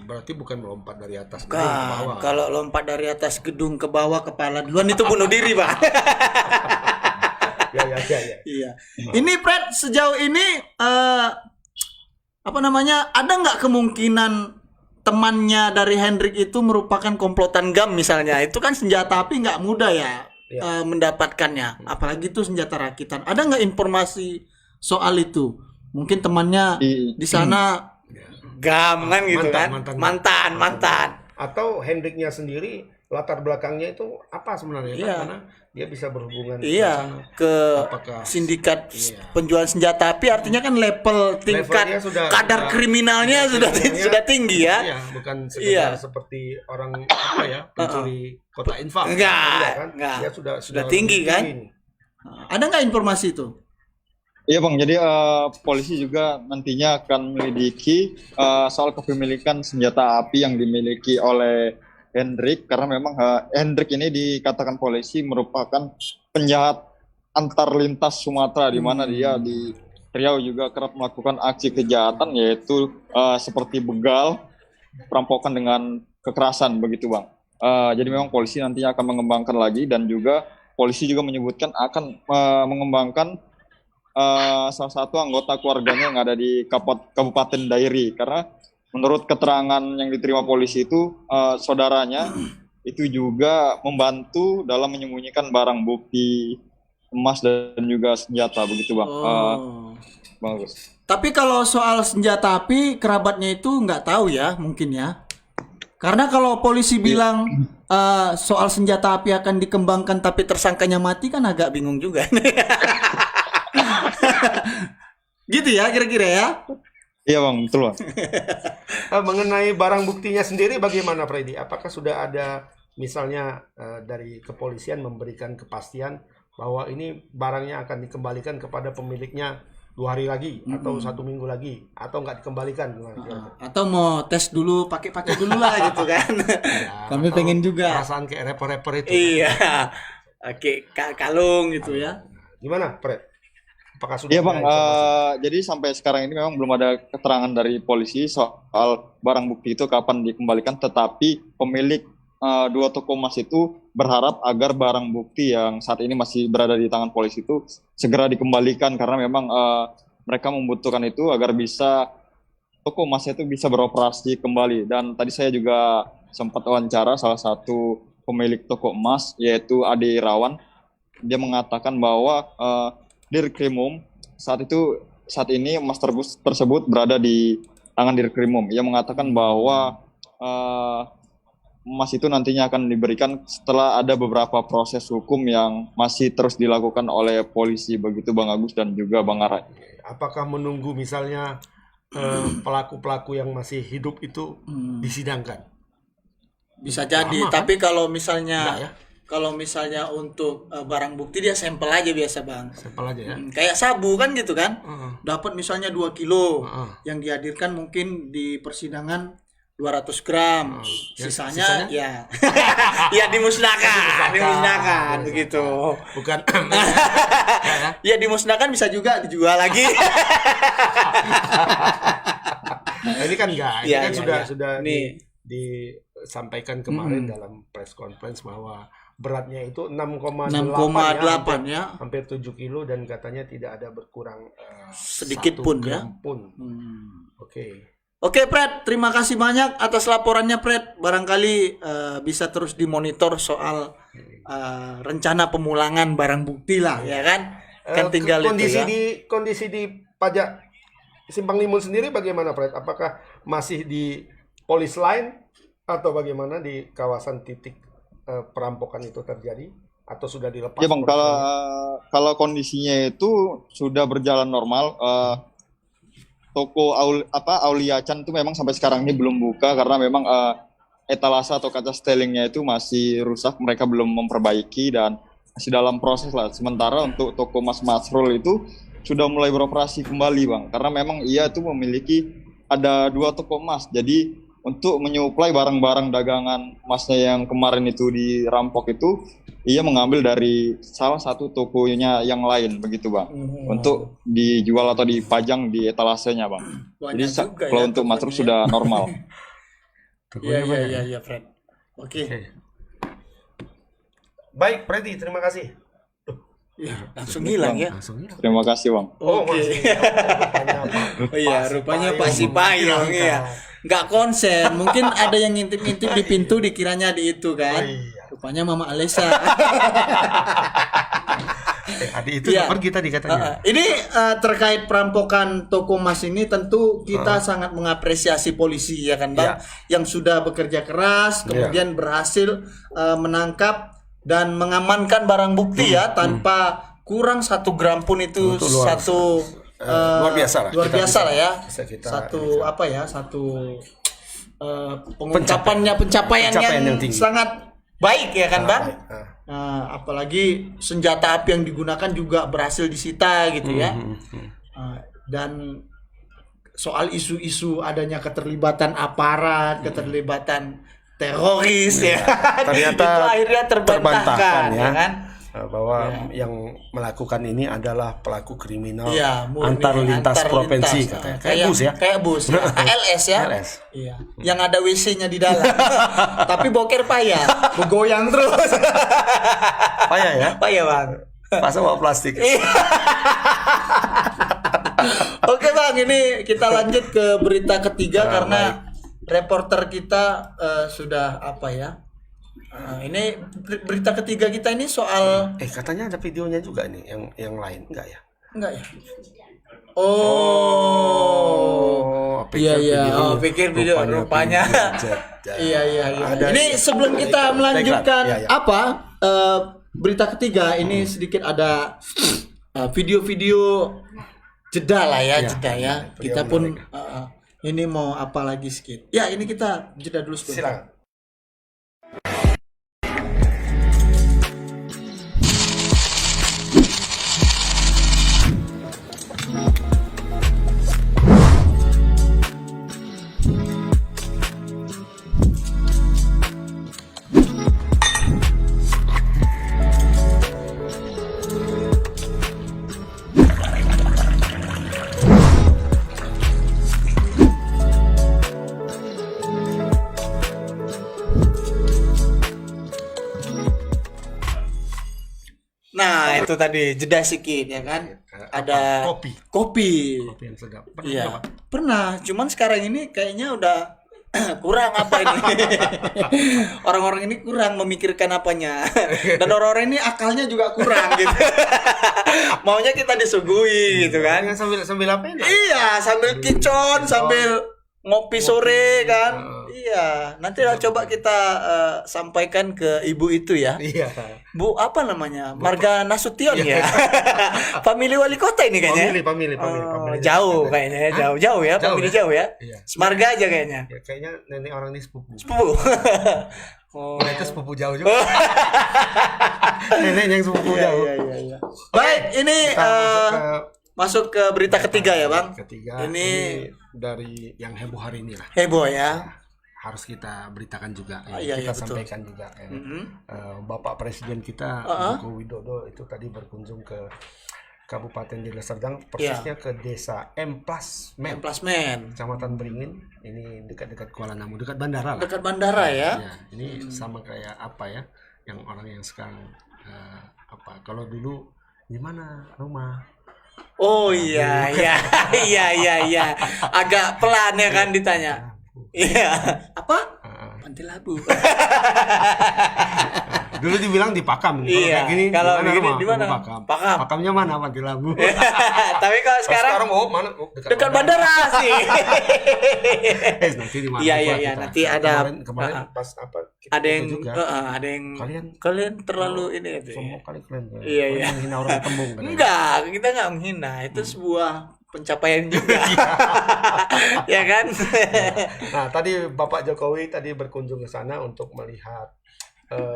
Berarti bukan melompat dari atas gedung ke bawah. Kalau lompat dari atas gedung ke bawah kepala duluan itu bunuh diri Pak. Iya. Ini Fred, sejauh ini ada nggak kemungkinan temannya dari Hendrik itu merupakan komplotan GAM misalnya? Itu kan senjata api nggak mudah ya. Mendapatkannya, apalagi itu senjata rakitan. Ada nggak informasi soal itu? Mungkin temannya di sana GAM kan gitu mantan. Atau Hendriknya sendiri latar belakangnya itu apa sebenarnya? Iya. Karena dia bisa berhubungan ke Apakah sindikat penjualan senjata api, artinya kan level tingkat Levelnya kadar kriminalnya sudah tinggi ya. Iya, bukan sekedar seperti orang apa ya, pencuri kota infak. Enggak. Dia sudah tinggi kan? Ada nggak informasi itu? Iya Bang, jadi polisi juga nantinya akan menyelidiki soal kepemilikan senjata api yang dimiliki oleh Hendrik, karena memang Hendrik ini dikatakan polisi merupakan penjahat antar lintas Sumatera, di mana dia di Riau juga kerap melakukan aksi kejahatan, yaitu seperti begal, perampokan dengan kekerasan begitu Bang. Jadi memang polisi nantinya akan mengembangkan lagi, dan juga polisi juga menyebutkan akan mengembangkan salah satu anggota keluarganya yang ada di Kabupaten Dairi, karena menurut keterangan yang diterima polisi itu saudaranya itu juga membantu dalam menyembunyikan barang bukti emas dan juga senjata begitu Bang. Bang Agus. Tapi kalau soal senjata api kerabatnya itu nggak tahu ya mungkin ya. Karena kalau polisi bilang soal senjata api akan dikembangkan tapi tersangkanya mati kan agak bingung juga. Gitu ya kira-kira ya. Iya Bang, betul Bang. Mengenai barang buktinya sendiri bagaimana Freddy? Apakah sudah ada misalnya dari kepolisian memberikan kepastian bahwa ini barangnya akan dikembalikan kepada pemiliknya 2 hari lagi atau 1 minggu lagi, atau nggak dikembalikan? Atau mau tes dulu, pakai dulu lah gitu kan. Ya, kami pengen juga. Perasaan kayak rapper-rapper itu. Iya. Oke, kalung gitu ya. Gimana Fred? Apakah sudah? Iya Bang, jadi sampai sekarang ini memang belum ada keterangan dari polisi soal barang bukti itu kapan dikembalikan, tetapi pemilik 2 toko emas itu berharap agar barang bukti yang saat ini masih berada di tangan polisi itu segera dikembalikan, karena memang mereka membutuhkan itu agar bisa toko emasnya itu bisa beroperasi kembali. Dan tadi saya juga sempat wawancara salah satu pemilik toko emas, yaitu Ade Irawan. Dia mengatakan bahwa Dirkrimum saat ini emas tersebut berada di tangan Dirkrimum. Ia mengatakan bahwa emas itu nantinya akan diberikan setelah ada beberapa proses hukum yang masih terus dilakukan oleh polisi, begitu Bang Agus dan juga Bang Arai. Apakah menunggu misalnya pelaku-pelaku yang masih hidup itu disidangkan? Bisa jadi, tapi kalau misalnya untuk barang bukti dia sampel aja biasa Bang. Sampel aja ya. Kayak sabu kan gitu kan. Dapat misalnya 2 kilo. Yang dihadirkan mungkin di persidangan 200 gram. Sisanya ya ya dimusnahkan begitu. Bukan ya dimusnahkan, bisa juga dijual lagi. Ini kan enggak. Ini kan sudah disampaikan kemarin dalam press conference bahwa beratnya itu 6,8 ya, hampir 7 kilo, dan katanya tidak ada berkurang sedikit pun ya. Oke, Fred, terima kasih banyak atas laporannya Fred. Barangkali bisa terus dimonitor soal rencana pemulangan barang bukti lah ya kan. Kan tinggal kondisi di pajak Simpang Limun sendiri bagaimana Fred? Apakah masih di polis line atau bagaimana di kawasan titik perampokan itu terjadi, atau sudah dilepas? Ya Bang, kalau kondisinya itu sudah berjalan normal. Toko Aulia Chan itu memang sampai sekarang ini belum buka karena memang etalase atau kaca stelingnya itu masih rusak, mereka belum memperbaiki dan masih dalam proses lah. Sementara untuk toko Mas Masrul itu sudah mulai beroperasi kembali Bang, karena memang ia itu memiliki ada 2 toko emas. Jadi untuk menyuplai barang-barang dagangan emasnya yang kemarin itu dirampok itu, ia mengambil dari salah satu tokonya yang lain begitu Bang, untuk dijual atau dipajang di etalasenya Bang. Jadi kalau untuk Masrul sudah normal. Iya Fred. Oke. Baik Freddy, terima kasih. Langsung hilang ya. Terima kasih Bang. Rupanya Pak Sipayong ya. Nggak konsen, mungkin ada yang ngintip-ngintip di pintu dikiranya di itu kan. Rupanya Mama Alesa. Adi itu pergi tadi katanya. Ini terkait perampokan toko emas ini tentu kita sangat mengapresiasi polisi ya kan Bang, yang sudah bekerja keras kemudian berhasil menangkap dan mengamankan barang bukti ya tanpa kurang 1 gram pun itu luar biasa lah ya. Pencapaian yang sangat baik ya kan Bang. Apalagi senjata api yang digunakan juga berhasil disita gitu ya. Dan soal isu-isu adanya keterlibatan aparat, keterlibatan teroris ya. Ternyata itu akhirnya terbantahkan ya kan. Bahwa yang melakukan ini adalah pelaku kriminal antar lintas provinsi katanya. Kayak bus ya. ALS ya. Iya. Yang ada WC-nya di dalam. Tapi boker payah, bergoyang terus. Payah ya? Payah Bang. Masa bawa plastik. Oke Bang, ini kita lanjut ke berita ketiga karena reporter kita sudah ini berita ketiga kita ini soal katanya ada videonya juga nih yang lain enggak ya? Enggak ya? Pikir video rupanya. Iya. Ini sebelum kita melanjutkan berita ketiga ini sedikit ada video-video jeda lah ya, kita pun ini mau apa lagi sedikit. Ya, ini kita jeda dulu sebentar. Silakan. Nah, itu tadi jeda sedikit ya kan. Ada kopi yang sedap. Pernah. Cuman sekarang ini kayaknya udah kurang apa ini. Orang-orang ini kurang memikirkan apanya. Dan orang-orang ini akalnya juga kurang gitu. Maunya kita disuguhi gitu kan. Sambil apa ini? Iya, sambil kicon, sambil ngopi sore kan. Iya, nanti coba kita sampaikan ke ibu itu ya. Iya. Bu, apa namanya? Marga Nasution ya. Famili wali kota ini kayaknya. Famili. Jauh kayaknya, jauh ya, famili jauh ya. Iya. Semarga aja kayaknya. Ya, kayaknya nenek orang ini sepupu. Mereka sepupu jauh juga. Nenek yang sepupu jauh. Iya. Baik, ini masuk ke berita ketiga ya Bang. Ini dari yang heboh hari ini lah. Heboh ya. Harus kita beritakan juga. Kita sampaikan juga. Bapak Presiden kita Joko Widodo itu tadi berkunjung ke Kabupaten Deli Serdang, persisnya ke Desa Emplasmen, Kecamatan Beringin. Ini dekat-dekat Kuala Namu, dekat bandara lah. Dekat bandara ya. Ini sama kayak apa ya? Yang orang yang sekarang kalau dulu gimana rumah? Oh iya. Agak pelan ya kan ditanya. Iya. Apa? Panti Labu. Dulu dibilang di Pakam. Iya. Kalau begini di mana? Pakam. Pakamnya mana? Panti Labu. Tapi kalau sekarang mana? Dekat bandara sih. Nanti di mana? Iya. Nanti ada kemarin pas apa? Ada yang kalian terlalu ini itu. Semua kali kalian. Iya. Menghina orang tembung. Enggak, kita enggak menghina. Itu sebuah pencapaian juga. Ya kan? Nah, tadi Bapak Jokowi tadi berkunjung ke sana untuk melihat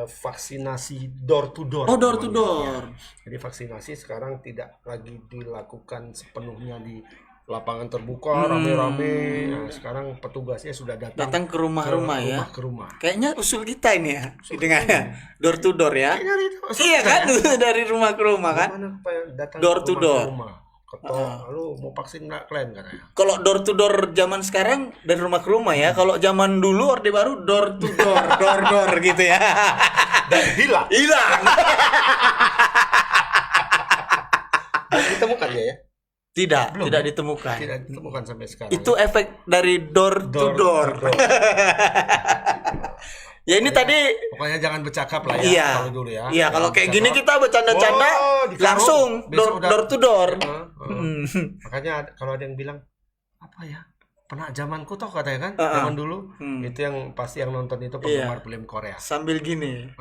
vaksinasi door to door. Oh, door to door. Jadi vaksinasi sekarang tidak lagi dilakukan sepenuhnya di lapangan terbuka rame-rame. Nah, sekarang petugasnya sudah datang ke rumah-rumah ya. Ke rumah. Kayaknya usul kita ini ya. Dengannya door to door ya. Iya kan, dari rumah ke rumah kan. Door to door. Lu mau vaksin nggak kalian katanya? Kalau door to door zaman sekarang dari rumah ke rumah ya. Kalau zaman dulu Orde Baru door to door gitu ya. Dan hilang. Ditemukan ya? Tidak ditemukan. Tidak ditemukan sampai sekarang. Itu efek dari door to door. Ya ini tadi Pokoknya jangan bercakap lah ya. iya. Kalau dulu ya. Iya, kalau Jangan kayak gini bercakap. kita bercanda-canda Dikarung, langsung besok udah- door to door. Makanya kalau ada yang bilang apa ya? Pernah zamanku toh katanya kan, Heeh. zaman dulu. Itu yang pasti yang nonton itu penggemar film Korea. Sambil gini.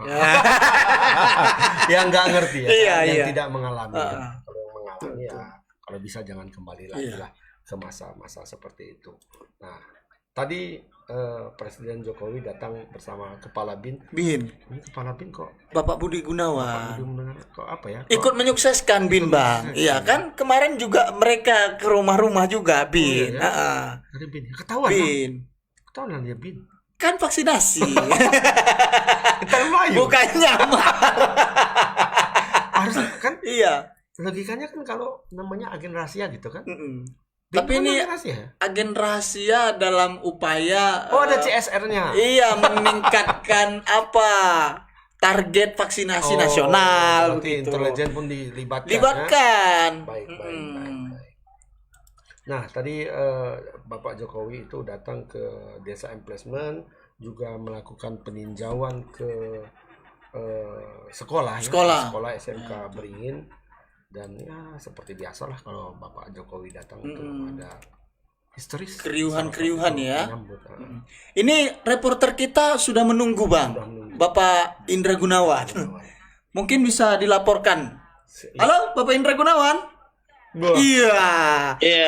Yang nggak ngerti ya, Iya, yang iya. tidak mengalami. Ya. Kalau yang mengalami ya, kalau bisa jangan kembali lagi Iya. lah ke masa-masa seperti itu. Nah, tadi Presiden Jokowi datang bersama Kepala BIN. Bin, Ini Kepala BIN kok Bapak Budi Gunawan. kok apa ya? Ikut menyukseskan Bin, Bang. Iya kan kemarin juga mereka ke rumah-rumah juga Bin. iya. Heeh. Ada BIN. Ya, ketahuan. Bin. Ketahuan lah dia BIN. Kan vaksinasi. Kita Melayu. Bukan nyamar. Harus kan Iya. logikanya kan kalau namanya agen rahasia gitu kan. Mm-mm. BIN Tapi kan ini agen rahasia. agen rahasia dalam upaya Oh, ada CSR-nya. iya meningkatkan apa target vaksinasi nasional Berarti begitu. intelijen pun dilibatkan. Ya? Libatkan. Baik. Mm-mm. Nah, tadi Bapak Jokowi itu datang ke Desa Emplacement, juga melakukan peninjauan ke sekolah, sekolah SMK Beringin, dan ya seperti biasalah kalau Bapak Jokowi datang itu ada historis, Keriuhan-keriuhan ya. menyambut. Ini reporter kita sudah menunggu, Bang. Bapak Indra Gunawan. Mungkin bisa dilaporkan. Halo, Bapak Indra Gunawan. Iya.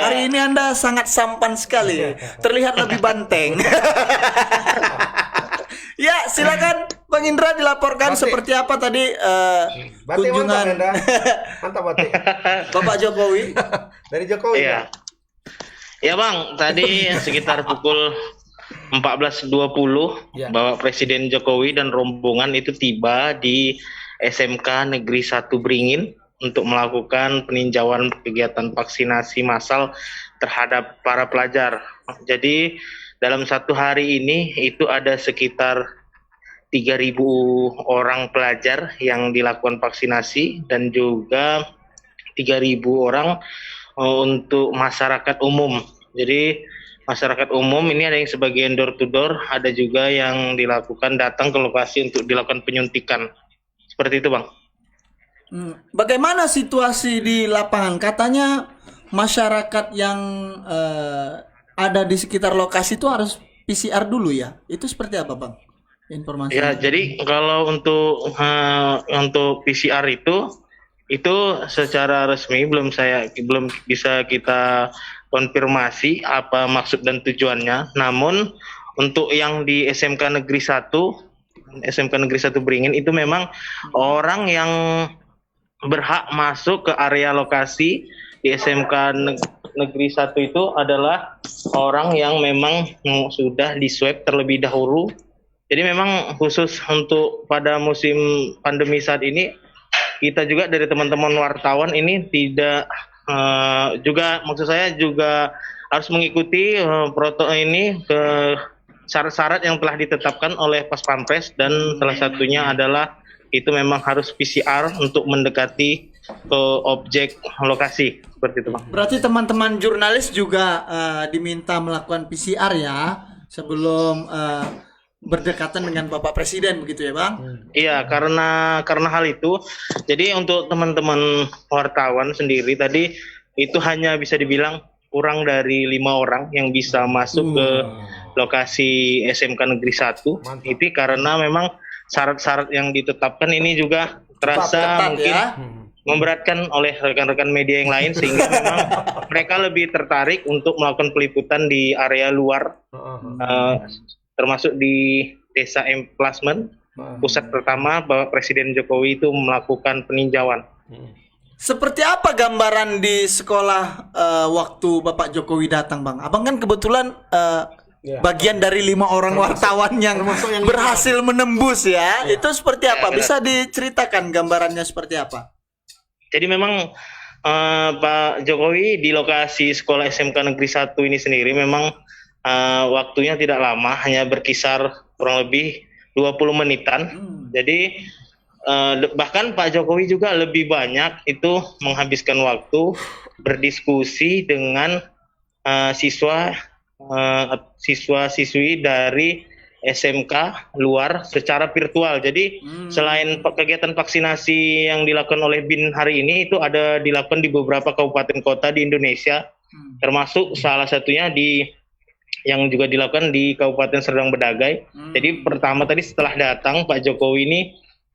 Hari ini Anda sangat sampan sekali. Terlihat lebih banteng. Ya, silakan Bang Indra dilaporkan Batik. seperti apa tadi Batik kunjungan mantap, Anda. Mantap Batik. Bapak Jokowi. Dari Jokowi. Iya. Ya Bang, tadi sekitar pukul 14.20 Ya. Bapak Presiden Jokowi dan rombongan itu tiba di SMK Negeri 1 Beringin untuk melakukan peninjauan kegiatan vaksinasi massal terhadap para pelajar. Jadi dalam satu hari ini itu ada sekitar 3.000 orang pelajar yang dilakukan vaksinasi dan juga 3.000 orang untuk masyarakat umum. Jadi masyarakat umum ini ada yang sebagian door to door, ada juga yang dilakukan datang ke lokasi untuk dilakukan penyuntikan. Seperti itu, Bang. Bagaimana situasi di lapangan? Katanya masyarakat yang ada di sekitar lokasi itu harus PCR dulu ya. Itu seperti apa, Bang? Informasi. Ya, jadi kalau untuk PCR itu secara resmi belum bisa kita konfirmasi apa maksud dan tujuannya. Namun untuk yang di SMK Negeri 1 Beringin itu memang orang yang berhak masuk ke area lokasi di SMK Negeri 1 itu adalah orang yang memang sudah di swab terlebih dahulu. Jadi memang khusus untuk pada musim pandemi saat ini, kita juga dari teman-teman wartawan ini tidak juga, maksud saya juga harus mengikuti protokol ini ke syarat-syarat yang telah ditetapkan oleh Pas Pampres, dan salah satunya adalah itu memang harus PCR untuk mendekati ke objek lokasi, seperti itu, Bang. Berarti teman-teman jurnalis juga diminta melakukan PCR ya sebelum berdekatan dengan Bapak Presiden, begitu ya, Bang? Iya, karena hal itu, jadi untuk teman-teman wartawan sendiri tadi itu hanya bisa dibilang kurang dari 5 orang yang bisa masuk ke lokasi SMK Negeri 1. Itu karena memang syarat-syarat yang ditetapkan ini juga terasa mungkin memberatkan oleh rekan-rekan media yang lain, sehingga memang mereka lebih tertarik untuk melakukan peliputan di area luar, termasuk di Desa Emplacement, pusat pertama Bapak Presiden Jokowi itu melakukan peninjauan. Seperti apa gambaran di sekolah waktu Bapak Jokowi datang, Bang? Abang kan kebetulan bagian dari 5 orang wartawan yang berhasil menembus ya. Itu seperti apa? Bisa diceritakan gambarannya seperti apa? Jadi memang Pak Jokowi di lokasi sekolah SMK Negeri 1 ini sendiri memang waktunya tidak lama, hanya berkisar kurang lebih 20 menitan. Jadi bahkan Pak Jokowi juga lebih banyak itu menghabiskan waktu berdiskusi dengan siswa-siswi dari SMK luar secara virtual. Jadi selain kegiatan vaksinasi yang dilakukan oleh BIN hari ini, itu ada dilakukan di beberapa kabupaten kota di Indonesia, termasuk salah satunya yang juga dilakukan di Kabupaten Serdang Bedagai. Jadi pertama tadi setelah datang Pak Jokowi ini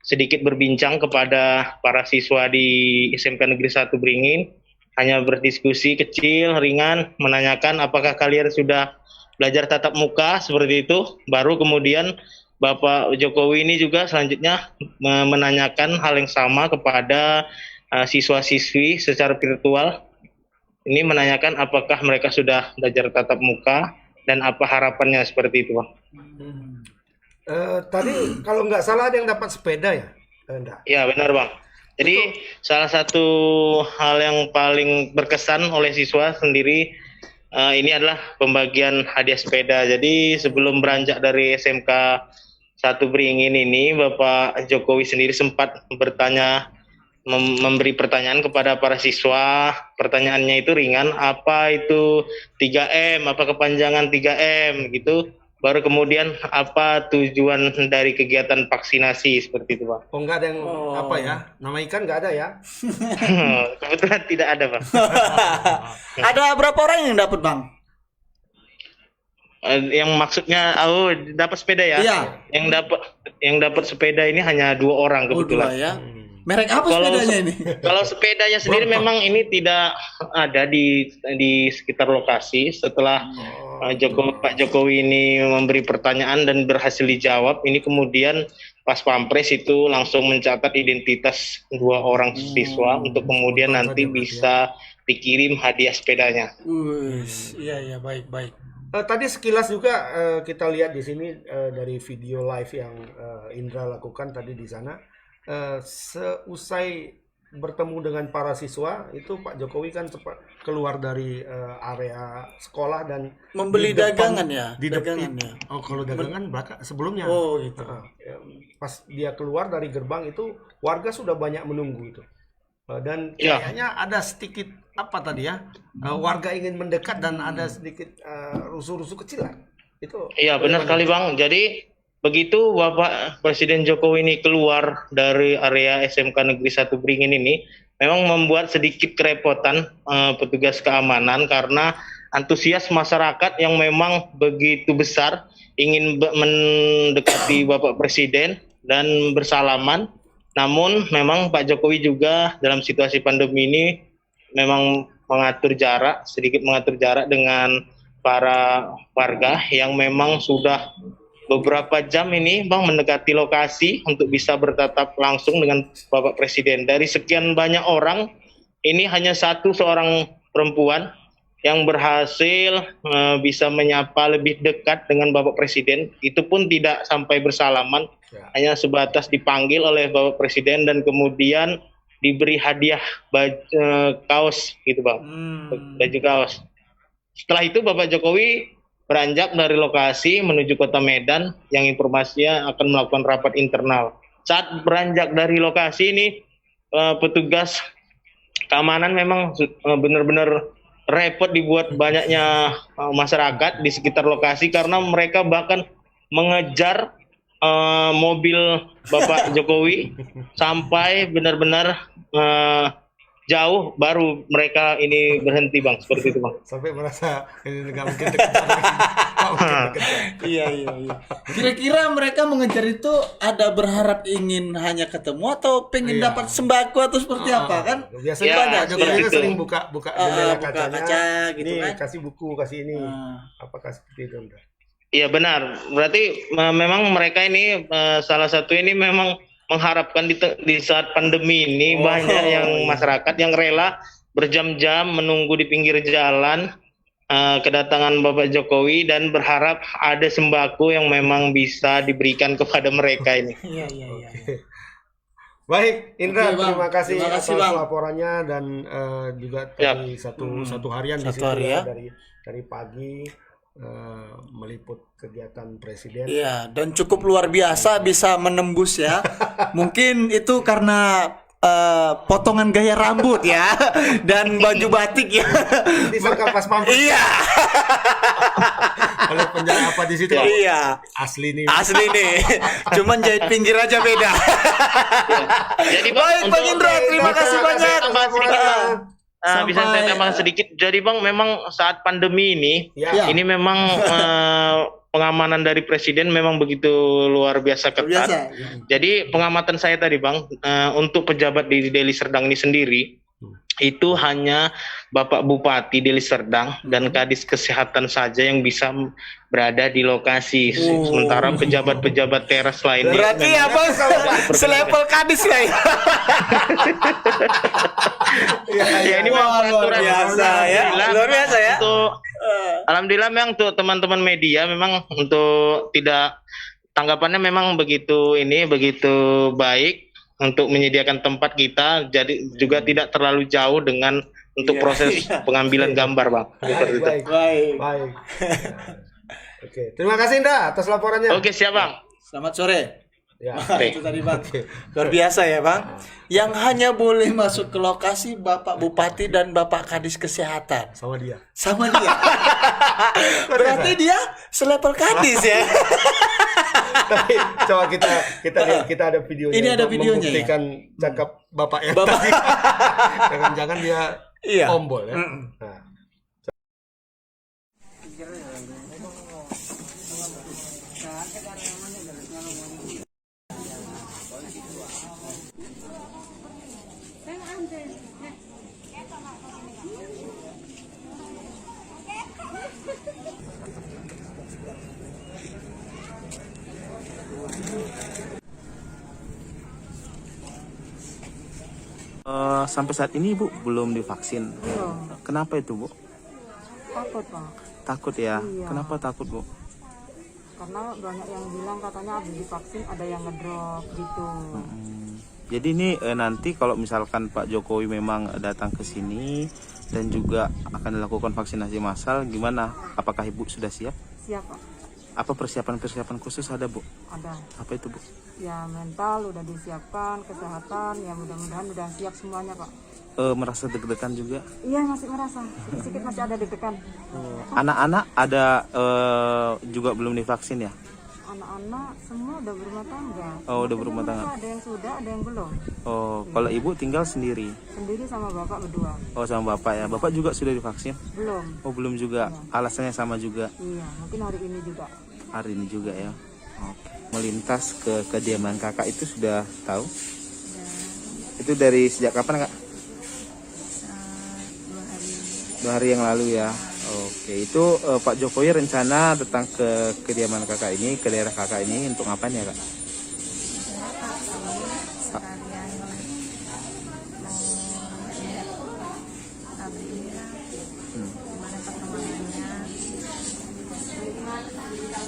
sedikit berbincang kepada para siswa di SMK Negeri 1 Beringin, hanya berdiskusi kecil, ringan, menanyakan apakah kalian sudah belajar tatap muka seperti itu. Baru kemudian Bapak Jokowi ini juga selanjutnya menanyakan hal yang sama kepada siswa-siswi secara virtual. Ini menanyakan apakah mereka sudah belajar tatap muka dan apa harapannya seperti itu, Bang. Tadi kalau nggak salah ada yang dapat sepeda ya? Enggak. Ya benar, Bang. Jadi salah satu hal yang paling berkesan oleh siswa sendiri ini adalah pembagian hadiah sepeda. Jadi sebelum beranjak dari SMK 1 Beringin ini, Bapak Jokowi sendiri sempat memberi pertanyaan kepada para siswa. Pertanyaannya itu ringan, apa itu 3M, apa kepanjangan 3M gitu. Baru kemudian apa tujuan dari kegiatan vaksinasi seperti itu, Pak. Oh, nggak ada yang apa ya? Nama ikan nggak ada ya? Kebetulan tidak ada, Bang. Ada berapa orang yang dapat, Bang? Yang maksudnya dapat sepeda ya? Iya. Yang dapat sepeda ini hanya 2 orang kebetulan. 2 ya. Merek apa sepedanya ini? Kalau sepedanya sendiri memang ini tidak ada di sekitar lokasi. Setelah Pak Jokowi ini memberi pertanyaan dan berhasil dijawab, ini kemudian Pas Pampres itu langsung mencatat identitas 2 orang siswa untuk kemudian nanti bisa dikirim hadiah sepedanya. Iya baik. Tadi sekilas juga kita lihat di sini dari video live yang Indra lakukan tadi di sana. Seusai bertemu dengan para siswa itu Pak Jokowi kan cepat keluar dari area sekolah dan membeli dagangan ya. Oh, kalau dagangan sebelumnya. Oh gitu. Pas dia keluar dari gerbang itu warga sudah banyak menunggu itu. Dan kayaknya ada sedikit apa tadi ya? Warga ingin mendekat dan ada sedikit rusuh-rusuh kecil lah. Itu. Iya, benar sekali, Bang. Jadi begitu Bapak Presiden Jokowi ini keluar dari area SMK Negeri 1 Beringin ini, memang membuat sedikit kerepotan petugas keamanan karena antusias masyarakat yang memang begitu besar ingin mendekati Bapak Presiden dan bersalaman. Namun memang Pak Jokowi juga dalam situasi pandemi ini memang sedikit mengatur jarak dengan para warga yang memang sudah beberapa jam ini, Bang, mendekati lokasi untuk bisa bertatap langsung dengan Bapak Presiden. Dari sekian banyak orang, ini hanya seorang perempuan yang berhasil bisa menyapa lebih dekat dengan Bapak Presiden. Itu pun tidak sampai bersalaman, hanya sebatas dipanggil oleh Bapak Presiden dan kemudian diberi hadiah kaos gitu, Bang. Baju kaos. Setelah itu Bapak Jokowi beranjak dari lokasi menuju Kota Medan yang informasinya akan melakukan rapat internal. Saat beranjak dari lokasi ini, petugas keamanan memang benar-benar repot dibuat banyaknya masyarakat di sekitar lokasi karena mereka bahkan mengejar mobil Bapak Jokowi sampai benar-benar jauh baru mereka ini berhenti, Bang, seperti itu, Bang. Sampai merasa ini nggak mungkin Iya. Kira-kira mereka mengejar itu ada berharap ingin hanya ketemu atau pengen dapat sembako atau seperti apa kan? Biasanya ada Jokowi sering buka jendela kaca gitu kan. Kasih buku, kasih ini. Apakah seperti itu, Bang? Iya benar. Berarti memang mereka ini salah satu ini memang mengharapkan di saat pandemi ini banyak yang masyarakat yang rela berjam-jam menunggu di pinggir jalan kedatangan Bapak Jokowi dan berharap ada sembako yang memang bisa diberikan kepada mereka ini. Iya. Baik, Indra, Oke, Bang. terima kasih atas Bang. laporannya dan juga tadi satu harian di situ ya, dari pagi meliput kegiatan presiden. Iya, dan cukup luar biasa bisa menembus ya. Mungkin itu karena potongan gaya rambut ya dan baju batik ya. Disangka pas mampir. Iya. Kalau penjara apa di situ? Iya. Asli nih. Asli nih. Cuman jahit pinggir aja beda. Jadi Bang, Baik Bang Indra, terima kasih banyak. Bisa saya tambahkan sedikit. Jadi Bang, memang saat pandemi ini, Ya. ini memang pengamanan dari Presiden memang begitu luar biasa ketat. Jadi pengamatan saya tadi Bang, untuk pejabat di Deli Serdang ini sendiri, itu hanya Bapak Bupati Deli Serdang dan Kadis Kesehatan saja yang bisa berada di lokasi. Sementara pejabat-pejabat teras lainnya. Berarti apa? Selevel kadis lah ya. Ya ini memang luar biasa ya. Luar biasa ya. Alhamdulillah memang untuk teman-teman media memang untuk tidak tanggapannya memang begitu baik untuk menyediakan tempat kita, jadi juga tidak terlalu jauh dengan untuk proses pengambilan gambar Bang. Baik. Oke, terima kasih Indra atas laporannya. Oke, siap Bang. Selamat sore. Ya. Itu tadi Bang. Luar biasa ya Bang. Yang hanya boleh masuk ke lokasi Bapak Bupati dan Bapak Kadis Kesehatan. Sama dia. Berarti dia selevel kadis ya. Tapi coba kita lihat, kita ada videonya. Ini ada untuk videonya membuktikan cakap Bapak yang Bapak. tadi. Jangan-jangan dia ombol ya. Nah. Sampai saat ini Ibu belum divaksin. Kenapa itu Bu? Takut Pak. Takut ya? Iya. Kenapa takut Bu? Karena banyak yang bilang katanya habis divaksin ada yang ngedrop gitu. Jadi ini nanti kalau misalkan Pak Jokowi memang datang ke sini dan juga akan dilakukan vaksinasi massal, gimana? Apakah Ibu sudah siap? Siap Pak. Apa persiapan khusus ada Bu? Ada. Apa itu Bu? Ya mental udah disiapkan, kesehatan ya mudah-mudahan udah siap semuanya Pak. Merasa deg-degan juga? Iya masih merasa, sedikit masih ada deg-degan. Anak-anak ada juga belum divaksin ya? Anak-anak semua udah berumah tangga. Oh, udah berumah tangga. Ada yang sudah, ada yang belum. Oh, kalau Ibu tinggal sendiri? Sendiri sama bapak berdua. Oh, sama Bapak ya. Bapak juga sudah divaksin? Belum. Oh, belum juga. Alasannya sama juga? Iya, mungkin hari ini juga. Hari ini juga ya. Oke. Melintas ke kediaman Kakak itu sudah tahu? Itu dari sejak kapan Kak? 2 hari yang lalu ya. Oke, itu Pak Jokowi rencana datang ke kediaman Kakak ini, ke daerah Kakak ini untuk ngapain ya Kak?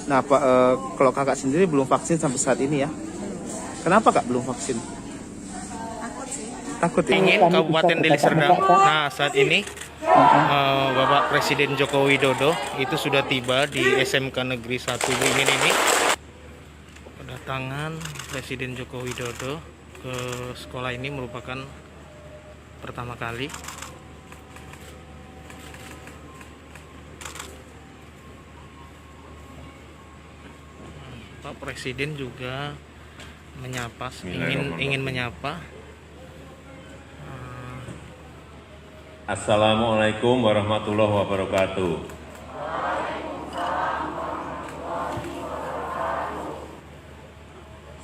Nah, Pak, kalau Kakak sendiri belum vaksin sampai saat ini ya? Kenapa Kak belum vaksin? Takut ya? Ingin Kabupaten Deli Serdang. Nah, saat ini Bapak Presiden Joko Widodo itu sudah tiba di SMK Negeri 1 Beringin ini. Kedatangan Presiden Joko Widodo ke sekolah ini merupakan pertama kali. Pak Presiden juga menyapa, ingin menyapa. Assalamualaikum warahmatullahi wabarakatuh.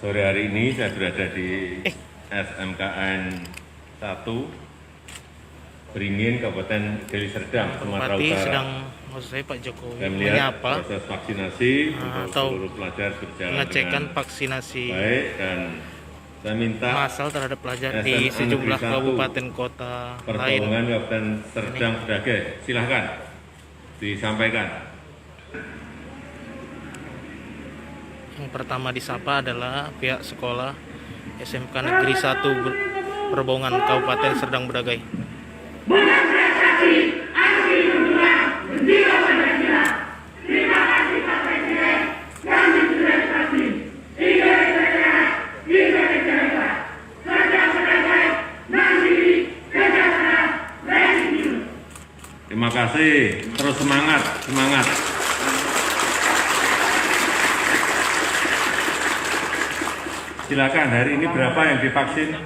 Sore hari ini saya berada di SMKN 1 Beringin, Kabupaten Deli Serdang, Sumatera Utara. Sedang, maksud saya Pak Jokowi saya melihat menyapa proses vaksinasi untuk atau seluruh pelajar berjalan pengecekan dengan vaksinasi baik, dan saya minta massal terhadap pelajar di SMK sejumlah Negeri 1 kabupaten kota lain. Pertolongan Kabupaten Serdang Bedagai, silahkan disampaikan. Yang pertama disapa adalah pihak sekolah SMK Negeri 1 Perbongan Kabupaten Serdang Bedagai. Terima kasih Pak Presiden, kami sudah divaksin. 3 TPA, 3 kecamatan, Serdang Bedagai, Terima kasih. Terus semangat, semangat. Silakan, hari ini berapa yang divaksin?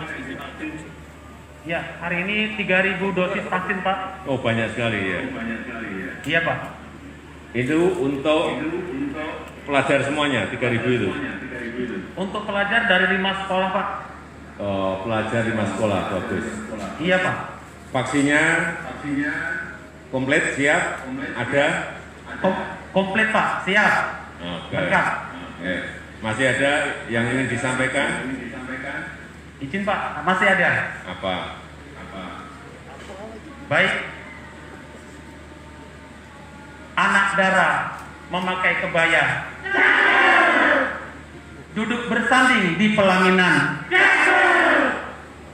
Ya, hari ini 3.000 dosis vaksin, Pak. Oh, banyak sekali ya. Iya, Pak. Itu untuk pelajar semuanya, 3.000 itu? Untuk pelajar dari 5 sekolah, Pak. Oh, pelajar 5 sekolah, bagus. Iya, Pak. Vaksinnya komplit, siap? Ada? Komplit, Pak. Siap. Oke. Lengkap. Oke. Masih ada yang ingin disampaikan? Izin, Pak. Masih ada. Apa? Baik. Anak darah memakai kebaya. Duduk bersanding di pelaminan.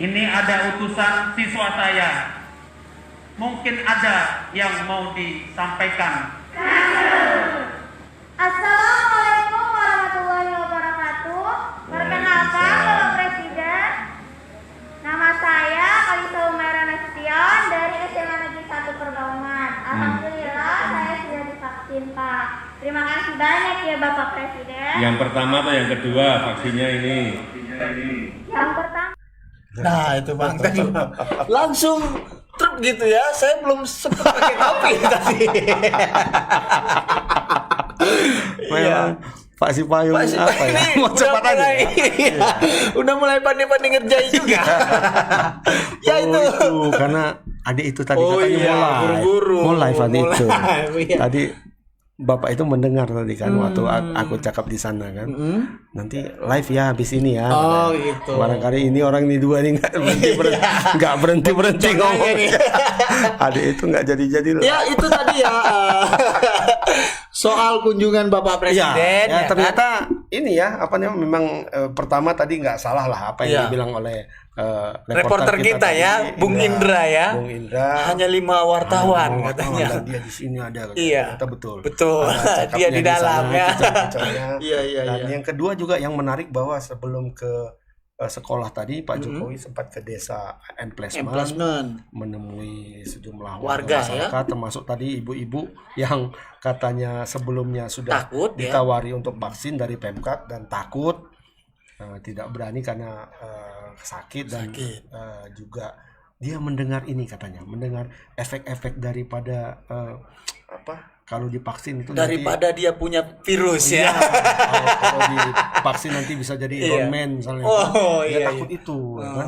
Ini ada utusan siswa saya. Mungkin ada yang mau disampaikan. Assalamualaikum warahmatullahi wabarakatuh. Perkenalkan Bapak Presiden. Nama saya Kalisa Umaira Nasution dari SMA Negeri 1 Perbaungan. Alhamdulillah saya sudah divaksin, Pak. Terima kasih banyak ya Bapak Presiden. Yang pertama atau yang kedua vaksinnya ini? Yang pertama. Nah itu Bang tadi langsung truk gitu ya. Saya belum sempat pakai kopi tadi. Memang Pak Sipayung apa ya? Mau cepat aja. Iya, udah mulai pandai-pandai ngerjain juga. Ya itu. Karena adik itu tadi Oh katanya iya, buru-buru. mulai tadi itu. Iya. Tadi Bapak itu mendengar tadi kan waktu aku cakap di sana kan. Nanti live ya habis ini ya. Oh gitu. Barangkali ini orang ini dua nih nggak berhenti ngomong. Adik itu nggak jadi loh. Ya itu tadi ya soal kunjungan Bapak Presiden. Ya, ternyata ini ya apa namanya memang pertama tadi nggak salah lah apa yang dibilang oleh reporter kita ya, Bung Indra ya. Bung Indra. Hanya 5 wartawan katanya. Dia di sini ada. Iya. Ternyata betul. Dia di dalam ya. Iya. Dan yang kedua juga yang menarik bahwa sebelum ke sekolah tadi Pak Jokowi sempat ke desa Emplesman menemui sejumlah warga masyarakat termasuk tadi ibu-ibu yang katanya sebelumnya sudah takut, ditawari untuk vaksin dari Pemkab dan takut tidak berani karena sakit dan juga dia mendengar ini katanya mendengar efek-efek daripada kalau divaksin itu daripada nanti, dia punya virus ya. Kalau divaksin nanti bisa jadi Iron Man misalnya. Dia takut itu kan.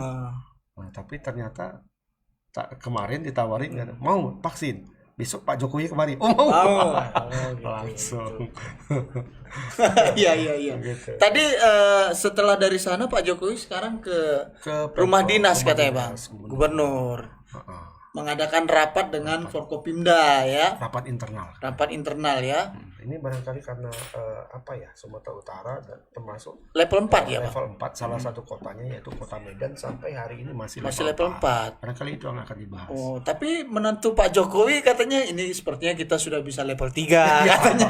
Nah, tapi ternyata kemarin ditawarin mau vaksin. Besok Pak Jokowi kemarin. Mau. Langsung. Iya. Gitu. Tadi setelah dari sana Pak Jokowi sekarang ke rumah dinas katanya Bang. Gubernur. Mengadakan rapat dengan Forkopimda ya. Rapat internal ya. Ini barangkali karena Sumatera Utara dan termasuk level 4 ya Pak. Level 4 salah satu kotanya yaitu Kota Medan sampai hari ini masih level 4. Barangkali itu yang akan dibahas. Oh, tapi menantu Pak Jokowi katanya ini sepertinya kita sudah bisa level 3 katanya.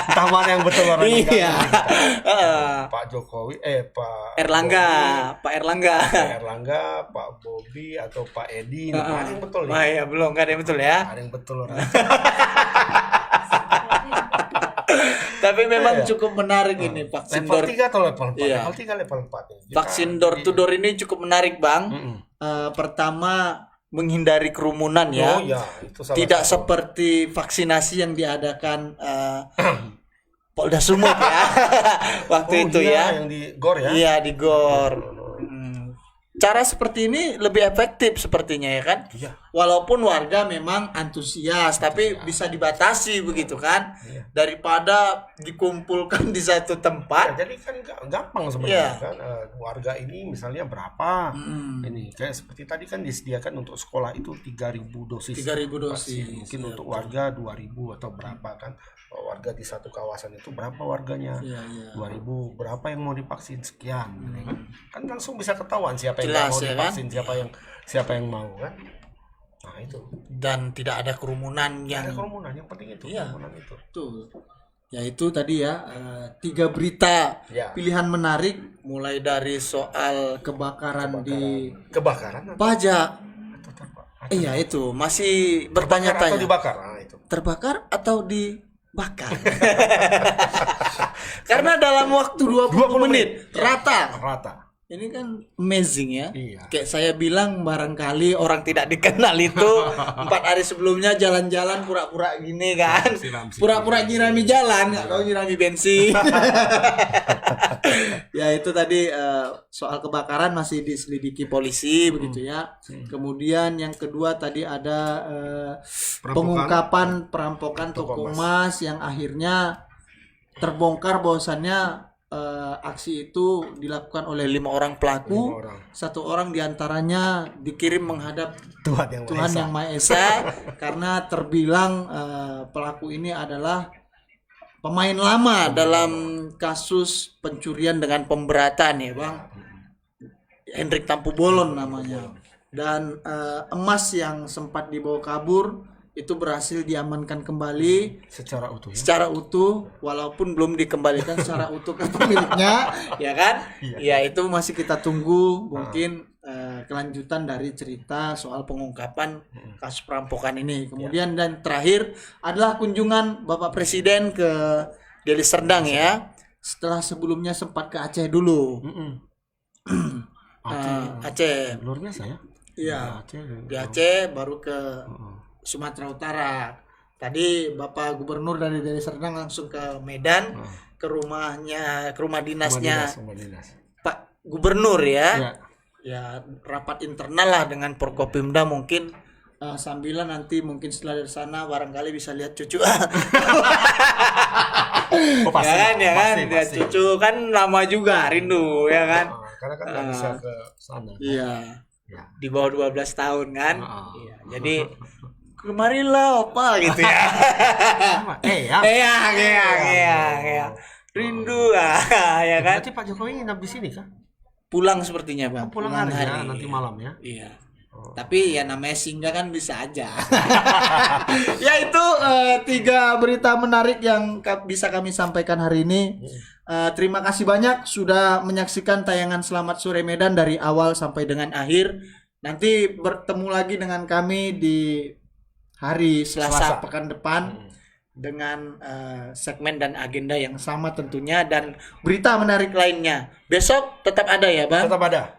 Entah mana yang betul orang iya. Pak Jokowi Pak Erlangga, Pak Bobi atau Pak Edi, mana yang betul? Ya belum, nggak ada yang betul ya. Ada yang betul orang. Tapi memang cukup menarik ini vaksin level 3 atau level 4? Iya. Level 3 level 4. Vaksin door to door ini cukup menarik, Bang. Pertama menghindari kerumunan ya. Itu tidak seperti vaksinasi yang diadakan Polda Sumut ya. Waktu itu ya. Yang di GOR ya. Iya, di GOR. Cara seperti ini lebih efektif sepertinya ya kan? Iya. Walaupun warga memang antusias, tapi bisa dibatasi begitu kan? Daripada dikumpulkan di satu tempat. Jadi kan gampang sebenarnya kan. Warga ini misalnya berapa? Ini kayak seperti tadi kan disediakan untuk sekolah itu 3.000 dosis. 3.000 dosis. Mungkin untuk warga 2.000 atau berapa kan? Warga di satu kawasan itu berapa warganya? 2.000 berapa yang mau divaksin sekian kan langsung bisa ketahuan siapa yang mau divaksin kan? siapa yang mau kan. Nah itu dan tidak ada kerumunan yang yang penting itu kerumunan itu. Betul. Ya itu tadi ya 3 berita pilihan menarik mulai dari soal kebakaran di kebakaran pajak Iya itu masih bertanya-tanya. Atau dibakar? Nah, itu. Terbakar atau dibakar? Karena dalam waktu 20 menit rata. Ini kan amazing ya. Iya. Kayak saya bilang barangkali orang tidak dikenal itu 4 hari sebelumnya jalan-jalan pura-pura gini kan. Pura-pura nyirami jalan, nggak tahu nyirami bensin. Ya itu tadi soal kebakaran masih diselidiki polisi begitu ya. Kemudian yang kedua tadi ada pengungkapan perampokan toko emas yang akhirnya terbongkar bahwasannya aksi itu dilakukan oleh 5 orang pelaku. 1 orang diantaranya dikirim menghadap Tuhan yang Maha Esa karena terbilang pelaku ini adalah pemain lama dalam kasus pencurian dengan pemberatan ya Bang. Hendrik Tampu Bolon namanya. Dan emas yang sempat dibawa kabur itu berhasil diamankan kembali secara utuh. Secara utuh, walaupun belum dikembalikan secara utuh ke pemiliknya, ya kan? Ya itu masih kita tunggu mungkin kelanjutan dari cerita soal pengungkapan kasus perampokan ini. Kemudian dan terakhir adalah kunjungan Bapak Presiden ke Deli Serdang ya. Setelah sebelumnya sempat ke Aceh dulu. Aceh. Luar biasa ya. Iya. Di Aceh baru ke Sumatera Utara. Tadi Bapak Gubernur dari Deli Serdang langsung ke Medan, ke rumah dinasnya Pak Gubernur ya. Ya rapat internal lah dengan Forkopimda mungkin sambilan nanti mungkin setelah dari sana barangkali bisa lihat cucu. Lihat cucu kan lama juga rindu ya kan. Karena kan nggak bisa ke sana. Iya. Di bawah 12 tahun kan. Iya. Jadi kemarilah opa gitu ya. Rindu ya kan. Berarti Pak Jokowi nginap di sini kan? Pulang sepertinya Bang. Pulang hari ya, nanti malam ya. Iya. Tapi ya namanya singgah kan bisa aja. Ya itu 3 berita menarik yang bisa kami sampaikan hari ini. Terima kasih banyak sudah menyaksikan tayangan Selamat Sore Medan dari awal sampai dengan akhir. Nanti bertemu lagi dengan kami di hari Selasa pekan depan dengan segmen dan agenda yang sama tentunya dan berita menarik lainnya. Besok tetap ada ya Bang? Tetap ada.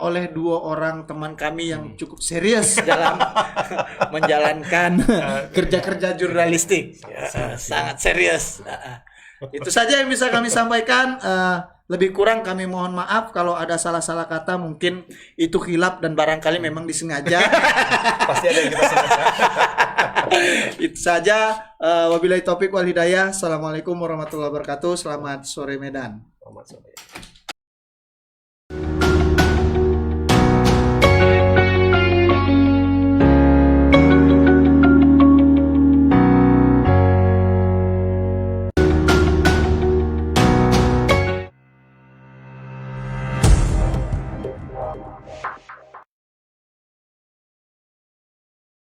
Oleh 2 orang teman kami yang cukup serius dalam menjalankan kerja-kerja jurnalistik. Sangat serius. Itu saja yang bisa kami sampaikan. Lebih kurang kami mohon maaf kalau ada salah-salah kata, mungkin itu khilaf dan barangkali memang disengaja. Pasti ada yang kita sengaja. Itu saja. Wabillahi taufik wal hidayah. Assalamualaikum warahmatullahi wabarakatuh. Selamat sore Medan. Selamat sore.